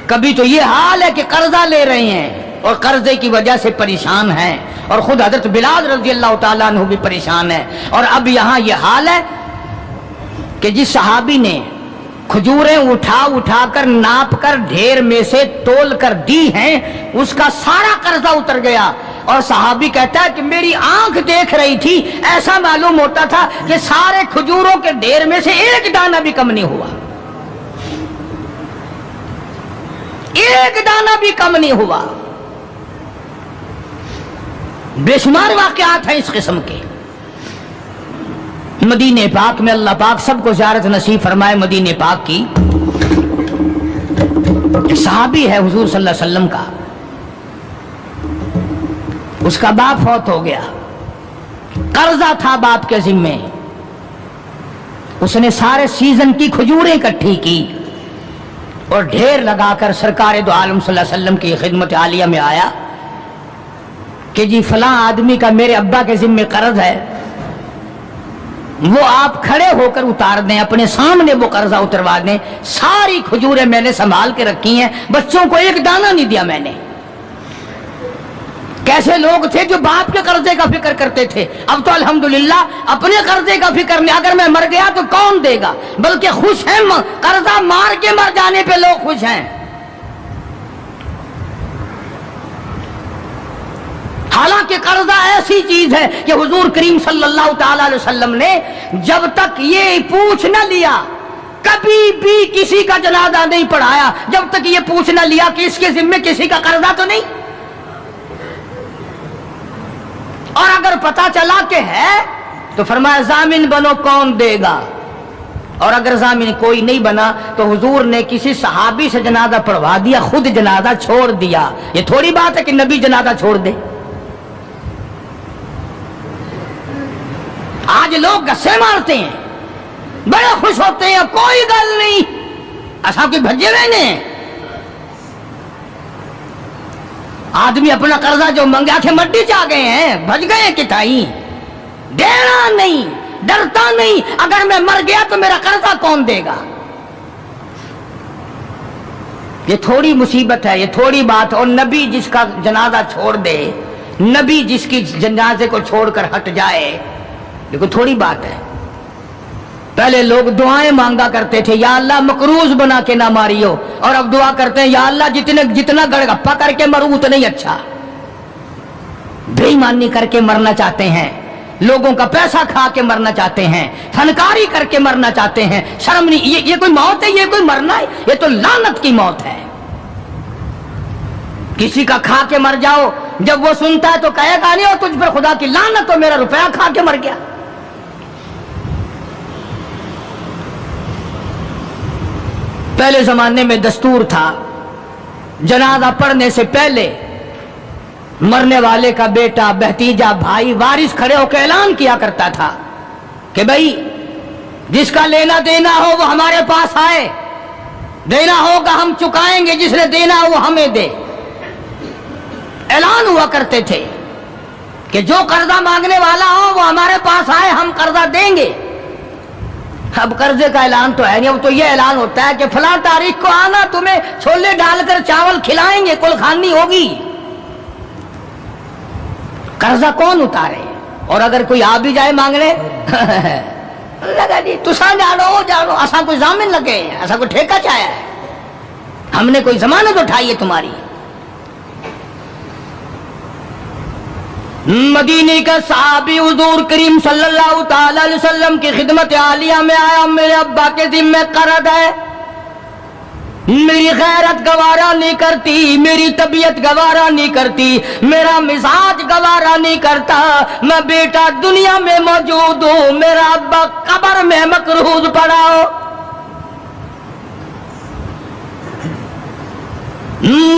کبھی تو یہ حال ہے کہ قرضہ لے رہے ہیں اور قرضے کی وجہ سے پریشان ہیں، اور خود حضرت بلال رضی اللہ تعالیٰ عنہ بھی پریشان ہے۔ اور اب یہاں یہ حال ہے کہ جس صحابی نے کھجوریں اٹھا کر ناپ کر ڈھیر میں سے تول کر دی ہیں، اس کا سارا قرضہ اتر گیا، اور صحابی کہتا ہے کہ میری آنکھ دیکھ رہی تھی، ایسا معلوم ہوتا تھا کہ سارے کھجوروں کے ڈھیر میں سے ایک دانہ بھی کم نہیں ہوا، ایک دانہ بھی کم نہیں ہوا۔ بے شمار واقعات ہیں اس قسم کے۔ مدینہ پاک میں اللہ پاک سب کو زیارت نصیب فرمائے۔ مدینہ پاک کی ایک صحابی ہے حضور صلی اللہ علیہ وسلم کا، اس کا باپ فوت ہو گیا، قرضہ تھا باپ کے ذمے، اس نے سارے سیزن کی کھجوریں اکٹھی کی اور ڈھیر لگا کر سرکار دو عالم صلی اللہ علیہ وسلم کی خدمت عالیہ میں آیا کہ جی فلاں آدمی کا میرے ابا کے ذمے قرض ہے، وہ آپ کھڑے ہو کر اتار دیں، اپنے سامنے وہ قرضہ اتروا دیں۔ ساری کھجوریں میں نے سنبھال کے رکھی ہیں، بچوں کو ایک دانہ نہیں دیا میں نے۔ کیسے لوگ تھے جو باپ کے قرضے کا فکر کرتے تھے، اب تو الحمدللہ اپنے قرضے کا فکر نہیں، اگر میں مر گیا تو کون دے گا، بلکہ خوش ہیں، قرضہ مار کے مر جانے پہ لوگ خوش ہیں۔ حالانکہ قرضہ ایسی چیز ہے کہ حضور کریم صلی اللہ تعالی علیہ وسلم نے جب تک یہ پوچھ نہ لیا، کبھی بھی کسی کا جنازہ نہیں پڑھایا جب تک یہ پوچھ نہ لیا کہ اس کے ذمے کسی کا قرضہ تو نہیں، اور اگر پتا چلا کہ ہے تو فرمایا ضامن بنو، کون دے گا، اور اگر ضامن کوئی نہیں بنا تو حضور نے کسی صحابی سے جنازہ پڑھوا دیا، خود جنازہ چھوڑ دیا۔ یہ تھوڑی بات ہے کہ نبی جنازہ چھوڑ دے۔ آج لوگ گسے مارتے ہیں، بڑے خوش ہوتے ہیں، کوئی گل نہیں، ایسا کوئی بھجے ہوئے نے۔ آدمی اپنا قرضہ جو منگا کے مٹی چاہ گئے ہیں، بھج گئے کتائی، دینا نہیں، ڈرتا نہیں، اگر میں مر گیا تو میرا قرضہ کون دے گا۔ یہ تھوڑی مصیبت ہے، یہ تھوڑی بات، اور نبی جس کا جنازہ چھوڑ دے، نبی جس کی جنازے کو چھوڑ کر ہٹ جائے، یہ کوئی تھوڑی بات ہے۔ پہلے لوگ دعائیں مانگا کرتے تھے، یا اللہ مقروض بنا کے نہ ماریو، اور اب دعا کرتے ہیں یا اللہ جتنا گڑ گپا کر کے مروں تو نہیں اچھا۔ بے ایمانی کر کے مرنا چاہتے ہیں، لوگوں کا پیسہ کھا کے مرنا چاہتے ہیں، فنکاری کر کے مرنا چاہتے ہیں، شرم نہیں، یہ کوئی موت ہے، یہ کوئی مرنا ہے، یہ تو لعنت کی موت ہے۔ کسی کا کھا کے مر جاؤ، جب وہ سنتا ہے تو کہے گا نہیں، اور تجھ پر خدا کی لعنت ہو، میرا روپیہ کھا کے مر گیا۔ پہلے زمانے میں دستور تھا، جنازہ پڑھنے سے پہلے مرنے والے کا بیٹا، بھتیجا، بھائی، وارث کھڑے ہو کے اعلان کیا کرتا تھا کہ بھائی جس کا لینا دینا ہو وہ ہمارے پاس آئے، دینا ہوگا ہم چکائیں گے، جس نے دینا ہو وہ ہمیں دے۔ اعلان ہوا کرتے تھے کہ جو قرضہ مانگنے والا ہو وہ ہمارے پاس آئے، ہم قرضہ دیں گے۔ اب قرضے کا اعلان تو ہے نہیں، اب تو یہ اعلان ہوتا ہے کہ فلاں تاریخ کو آنا، تمہیں چھولے ڈال کر چاول کھلائیں گے، کل خانی ہوگی۔ قرضہ کون اتارے؟ اور اگر کوئی آ بھی جائے مانگنے لگا جی تسا جانو ایسا کوئی ضامن لگے، ایسا کوئی ٹھیکہ چاہیا ہے، ہم نے کوئی ضمانت اٹھائی ہے تمہاری۔ مدینے کا صحابی حضور کریم صلی اللہ تعالی علیہ وسلم کی خدمت عالیہ میں آیا، میرے ابا کے ذمے قرض ہے، میری غیرت گوارا نہیں کرتی، میری طبیعت گوارا نہیں کرتی، میرا مزاج گوارا نہیں کرتا، میں بیٹا دنیا میں موجود ہوں، میرا ابا قبر میں مقروض پڑا ہو۔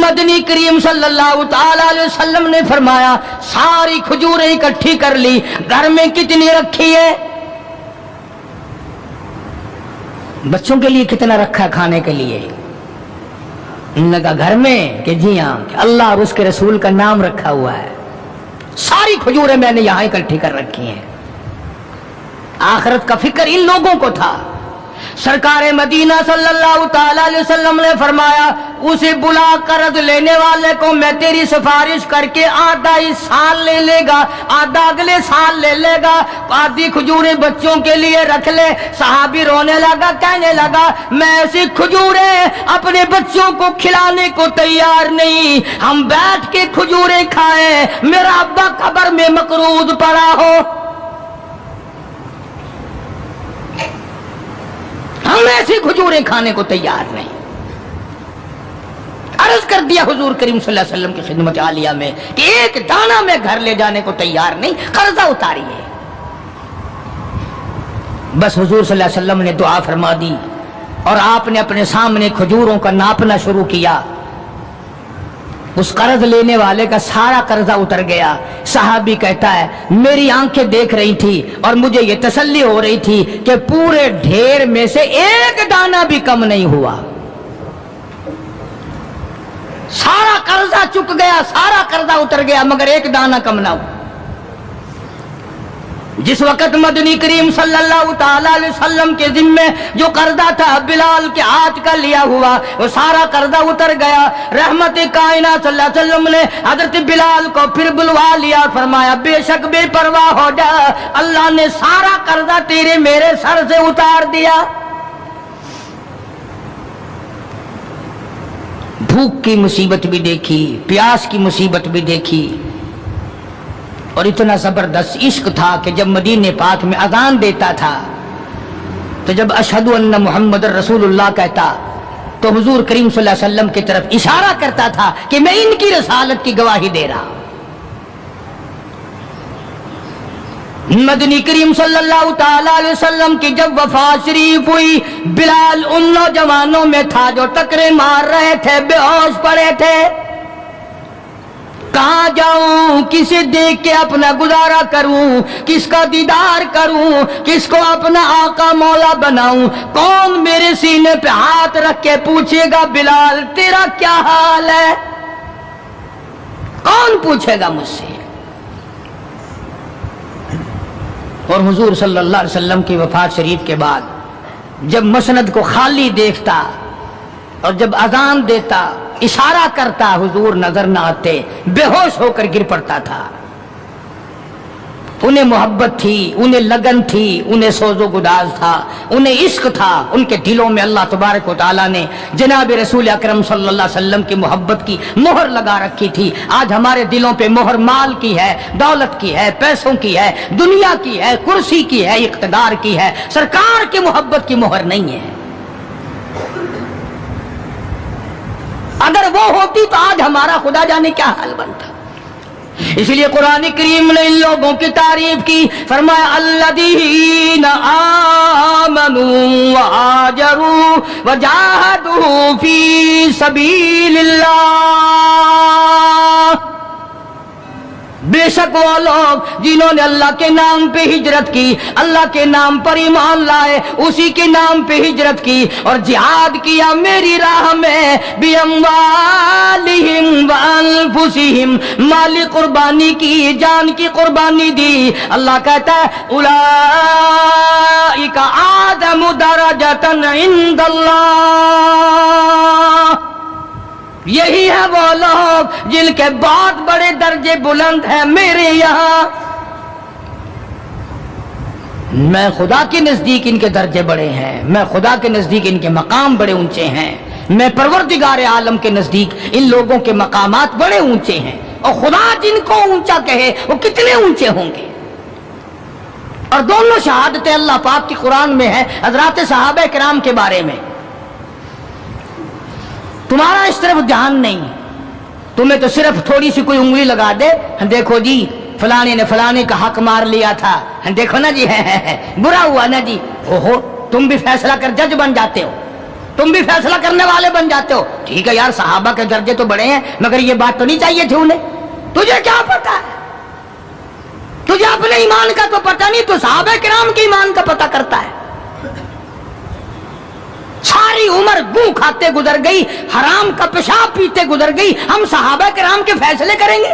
مدنی کریم صلی اللہ تعالی علیہ وسلم نے فرمایا ساری کھجوریں اکٹھی کر لی، گھر میں کتنی رکھی ہے؟ بچوں کے لیے کتنا رکھا ہے کھانے کے لیے؟ ان لگا گھر میں کہ جی ہاں، کہ اللہ اور اس کے رسول کا نام رکھا ہوا ہے، ساری کھجوریں میں نے یہاں اکٹھی کر رکھی ہیں۔ آخرت کا فکر ان لوگوں کو تھا۔ سرکار مدینہ صلی اللہ تعالی علیہ وسلم نے فرمایا اسے بلا، قرض لینے والے کو میں تیری سفارش کر کے آدھا اس سال لے لے گا، آدھا اگلے سال لے لے گا، آدھی کھجوریں بچوں کے لیے رکھ لے۔ صحابی رونے لگا، کہنے لگا میں ایسی کھجوریں اپنے بچوں کو کھلانے کو تیار نہیں، ہم بیٹھ کے کھجوریں کھائیں، میرا ابا قبر میں مقروض پڑا ہو، ہم ایسی کھجوریں کھانے کو تیار نہیں۔ عرض کر دیا حضور کریم صلی اللہ علیہ وسلم کی خدمت عالیہ میں کہ ایک دانہ میں گھر لے جانے کو تیار نہیں، قرضہ اتاریے۔ بس حضور صلی اللہ علیہ وسلم نے دعا فرما دی اور آپ نے اپنے سامنے کھجوروں کا ناپنا شروع کیا۔ اس قرض لینے والے کا سارا قرضہ اتر گیا. صحابی کہتا ہے میری آنکھیں دیکھ رہی تھی اور مجھے یہ تسلی ہو رہی تھی کہ پورے ڈھیر میں سے ایک دانہ بھی کم نہیں ہوا. سارا قرضہ چک گیا, سارا قرضہ اتر گیا, مگر ایک دانہ کم نہ ہوا. جس وقت مدنی کریم صلی اللہ تعالی علیہ وسلم کے ذمے جو قرضہ تھا بلال کے ہاتھ کا لیا ہوا, وہ سارا قرضہ اتر گیا. رحمت کائنات صلی اللہ علیہ وسلم نے حضرت بلال کو پھر بلوا لیا, فرمایا بے شک بے پرواہ ہو جا, اللہ نے سارا قرضہ تیرے میرے سر سے اتار دیا. بھوک کی مصیبت بھی دیکھی, پیاس کی مصیبت بھی دیکھی, اور اتنا زبردست عشق تھا کہ جب مدینے پاک میں اذان دیتا تھا تو جب اشہد ان محمد رسول اللہ کہتا تو حضور کریم صلی اللہ علیہ وسلم کی طرف اشارہ کرتا تھا کہ میں ان کی رسالت کی گواہی دے رہا. مدنی کریم صلی اللہ تعالی علیہ وسلم کی جب وفات شریف ہوئی, بلال ان نوجوانوں میں تھا جو ٹکرے مار رہے تھے, بے ہوش پڑے تھے. کہاں جاؤں, کسے دیکھ کے اپنا گزارا کروں, کس کا دیدار کروں, کس کو اپنا آقا مولا بناؤں, کون میرے سینے پہ ہاتھ رکھ کے پوچھے گا بلال تیرا کیا حال ہے, کون پوچھے گا مجھ سے. اور حضور صلی اللہ علیہ وسلم کی وفات شریف کے بعد جب مسند کو خالی دیکھتا اور جب اذان دیتا اشارہ کرتا, حضور نظر نہ آتے, بے ہوش ہو کر گر پڑتا تھا. انہیں محبت تھی, انہیں لگن تھی, انہیں سوز و گداز تھا, انہیں عشق تھا. ان کے دلوں میں اللہ تبارک و تعالیٰ نے جناب رسول اکرم صلی اللہ علیہ وسلم کی محبت کی مہر لگا رکھی تھی. آج ہمارے دلوں پہ مہر مال کی ہے, دولت کی ہے, پیسوں کی ہے, دنیا کی ہے, کرسی کی ہے, اقتدار کی ہے, سرکار کی محبت کی مہر نہیں ہے. اگر وہ ہوتی تو آج ہمارا خدا جانے کیا حال بنتا. اس لیے قرآن کریم نے ان لوگوں کی تعریف کی, فرمایا الذین آمنوا وہاجروا وجاہدوا فی سبیل اللہ. بے شک وہ لوگ جنہوں نے اللہ کے نام پہ ہجرت کی, اللہ کے نام پر ایمان لائے, اسی کے نام پہ ہجرت کی اور جہاد کیا میری راہ میں, بِأَمْوَالِهِمْ وَأَنفُسِهِمْ, مالی قربانی کی, جان کی قربانی دی. اللہ کہتا ہے اولئک اعظم درجۃ عند اللہ, یہی ہے وہ لوگ جن کے بہت بڑے درجے بلند ہیں میرے یہاں. میں خدا کے نزدیک ان کے درجے بڑے ہیں, میں خدا کے نزدیک ان کے مقام بڑے اونچے ہیں, میں پروردگار عالم کے نزدیک ان لوگوں کے مقامات بڑے اونچے ہیں. اور خدا جن کو اونچا کہے وہ کتنے اونچے ہوں گے. اور دونوں شہادتیں اللہ پاک کی قرآن میں ہے حضرات صحابہ کرام کے بارے میں. تمہارا اس طرف دھیان نہیں, تمہیں تو صرف تھوڑی سی کوئی انگلی لگا دے, دیکھو جی فلانے نے فلانے کا حق مار لیا تھا, دیکھو نا جی برا ہوا نا جی, اوہو تم بھی فیصلہ کر جج بن جاتے ہو, تم بھی فیصلہ کرنے والے بن جاتے ہو. ٹھیک ہے یار, صحابہ کے درجے تو بڑے ہیں, مگر یہ بات تو نہیں چاہیے تھی انہیں. تجھے کیا پتا ہے, تجھے اپنے ایمان کا تو پتہ نہیں, تو صحابہ کرام کے ایمان کا پتہ کرتا ہے. ساری عمر گوں کھاتے گزر گئی, حرام کا پیشاب پیتے گزر گئی, ہم صحابہ کرام کے فیصلے کریں گے؟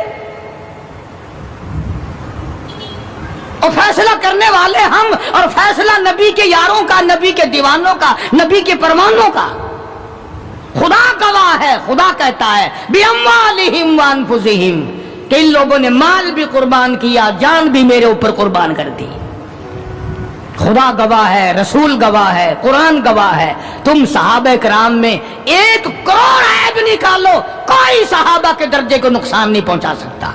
اور فیصلہ کرنے والے ہم, اور فیصلہ نبی کے یاروں کا, نبی کے دیوانوں کا, نبی کے پروانوں کا. خدا گواہ ہے, خدا کہتا ہے بِأَمْوَالِهِمْ وَأَنفُسِهِمْ, کہ ان لوگوں نے مال بھی قربان کیا, جان بھی میرے اوپر قربان کر دی. خدا گواہ ہے, رسول گواہ ہے, قرآن گواہ ہے. تم صحابہ کرام میں 1 کروڑ عیب نکالو, کوئی صحابہ کے درجے کو نقصان نہیں پہنچا سکتا.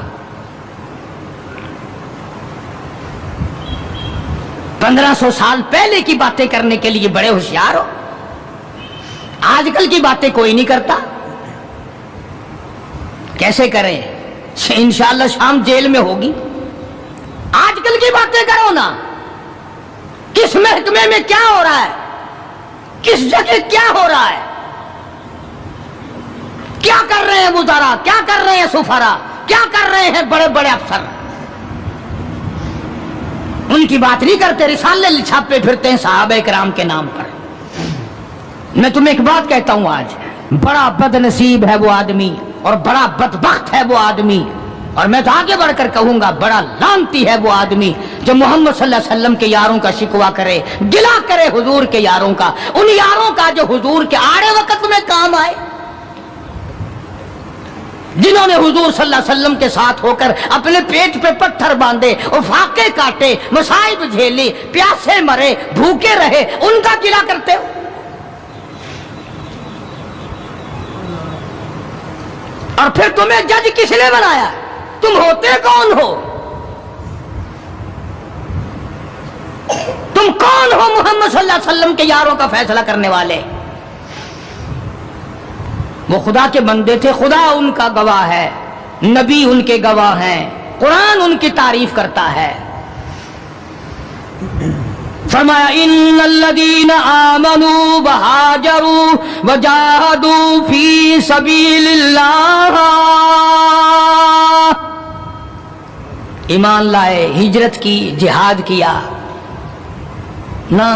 1500 سال پہلے کی باتیں کرنے کے لیے بڑے ہوشیار ہو, آج کل کی باتیں کوئی نہیں کرتا. کیسے کریں, انشاءاللہ شام جیل میں ہوگی. آج کل کی باتیں کرو نا, کس محکمے میں کیا ہو رہا ہے, کس جگہ کیا ہو رہا ہے, کیا کر رہے ہیں وزراء، کیا کر رہے ہیں سفراء، کیا کر رہے ہیں بڑے بڑے افسر؟ ان کی بات نہیں کرتے، رسالے چھاپے پھرتے ہیں صحابہ کرام کے نام پر۔ میں تمہیں ایک بات کہتا ہوں، آج بڑا بد نصیب ہے وہ آدمی اور بڑا بدبخت ہے وہ آدمی، اور میں تو آگے بڑھ کر کہوں گا بڑا لعنتی ہے وہ آدمی جو محمد صلی اللہ علیہ وسلم کے یاروں کا شکوہ کرے، گلہ کرے حضور کے یاروں کا، ان یاروں کا جو حضور کے آڑے وقت میں کام آئے، جنہوں نے حضور صلی اللہ علیہ وسلم کے ساتھ ہو کر اپنے پیٹ پہ پتھر باندھے اور فاقے کاٹے، مصائب جھیلی، پیاسے مرے، بھوکے رہے، ان کا گلہ کرتے ہو۔ اور پھر تمہیں جج کس نے بنایا؟ تم ہوتے کون ہو؟ تم کون ہو محمد صلی اللہ علیہ وسلم کے یاروں کا فیصلہ کرنے والے؟ وہ خدا کے بندے تھے، خدا ان کا گواہ ہے، نبی ان کے گواہ ہیں، قرآن ان کی تعریف کرتا ہے۔ فرمایا ان الذین آمنوا وہاجروا وجاہدوا فی سبیل اللہ، ایمان لائے، ہجرت کی، جہاد کیا نہ،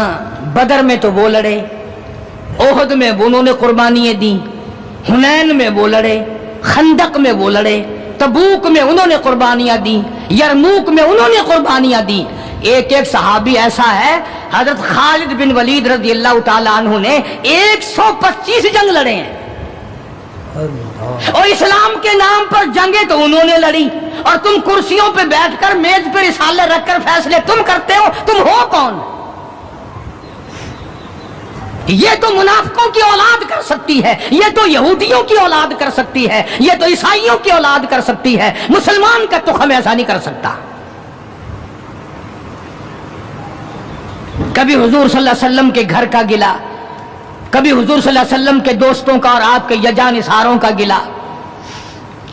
بدر میں تو وہ لڑے، احد میں انہوں نے قربانیاں دی، حنین میں وہ لڑے، خندق میں وہ لڑے، تبوک میں انہوں نے قربانیاں دی، یرموک میں انہوں نے قربانیاں دی۔ ایک ایک صحابی ایسا ہے، حضرت خالد بن ولید رضی اللہ تعالیٰ عنہ نے 125 جنگ لڑے ہیں، اور اسلام کے نام پر جنگیں تو انہوں نے لڑی، اور تم کرسیوں پہ بیٹھ کر میز پہ رسالے رکھ کر فیصلے تم کرتے ہو۔ تم ہو کون؟ یہ تو منافقوں کی اولاد کر سکتی ہے، یہ تو یہودیوں کی اولاد کر سکتی ہے، یہ تو عیسائیوں کی اولاد کر سکتی ہے، مسلمان کا تخم ایسا نہیں کر سکتا۔ کبھی حضور صلی اللہ علیہ وسلم کے گھر کا گلہ، کبھی حضور صلی اللہ علیہ وسلم کے دوستوں کا اور آپ کے یجانصاروں کا گلہ،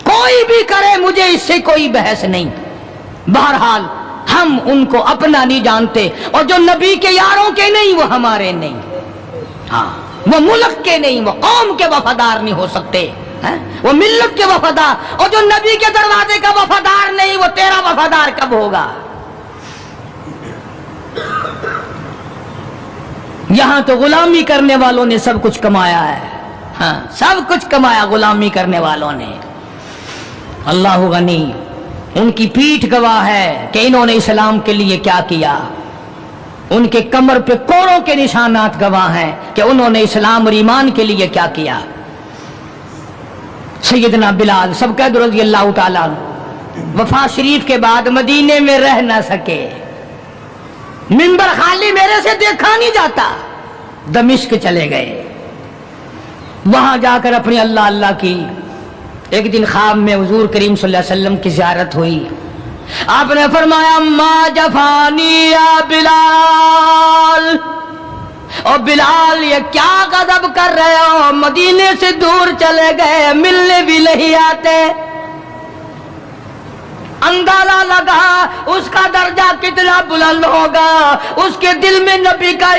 کوئی بھی کرے، مجھے اس سے کوئی بحث نہیں۔ بہرحال ہم ان کو اپنا نہیں جانتے، اور جو نبی کے یاروں کے نہیں وہ ہمارے نہیں، ہاں وہ ملک کے نہیں، وہ قوم کے وفادار نہیں ہو سکتے، وہ ملت کے وفادار، اور جو نبی کے دروازے کا وفادار نہیں وہ تیرا وفادار کب ہوگا؟ یہاں تو غلامی کرنے والوں نے سب کچھ کمایا ہے، ہاں سب کچھ کمایا غلامی کرنے والوں نے۔ اللہ غنی، ان کی پیٹھ گواہ ہے کہ انہوں نے اسلام کے لیے کیا کیا، ان کے کمر پہ کوڑوں کے نشانات گواہ ہیں کہ انہوں نے اسلام اور ایمان کے لیے کیا کیا۔ سیدنا بلال سبقت رضی اللہ تعالیٰ وفات شریف کے بعد مدینے میں رہ نہ سکے، منبر خالی میرے سے دیکھا نہیں جاتا، دمشق چلے گئے، وہاں جا کر اپنی اللہ اللہ کی۔ ایک دن خواب میں حضور کریم صلی اللہ علیہ وسلم کی زیارت ہوئی، آپ نے فرمایا ما جفانی یا بلال، اور بلال یہ کیا غضب کر رہے ہو، مدینے سے دور چلے گئے، ملنے بھی نہیں آتے۔ اندازہ لگا اس کا درجہ کتنا بلند ہوگا، اس کے دل میں نبی کا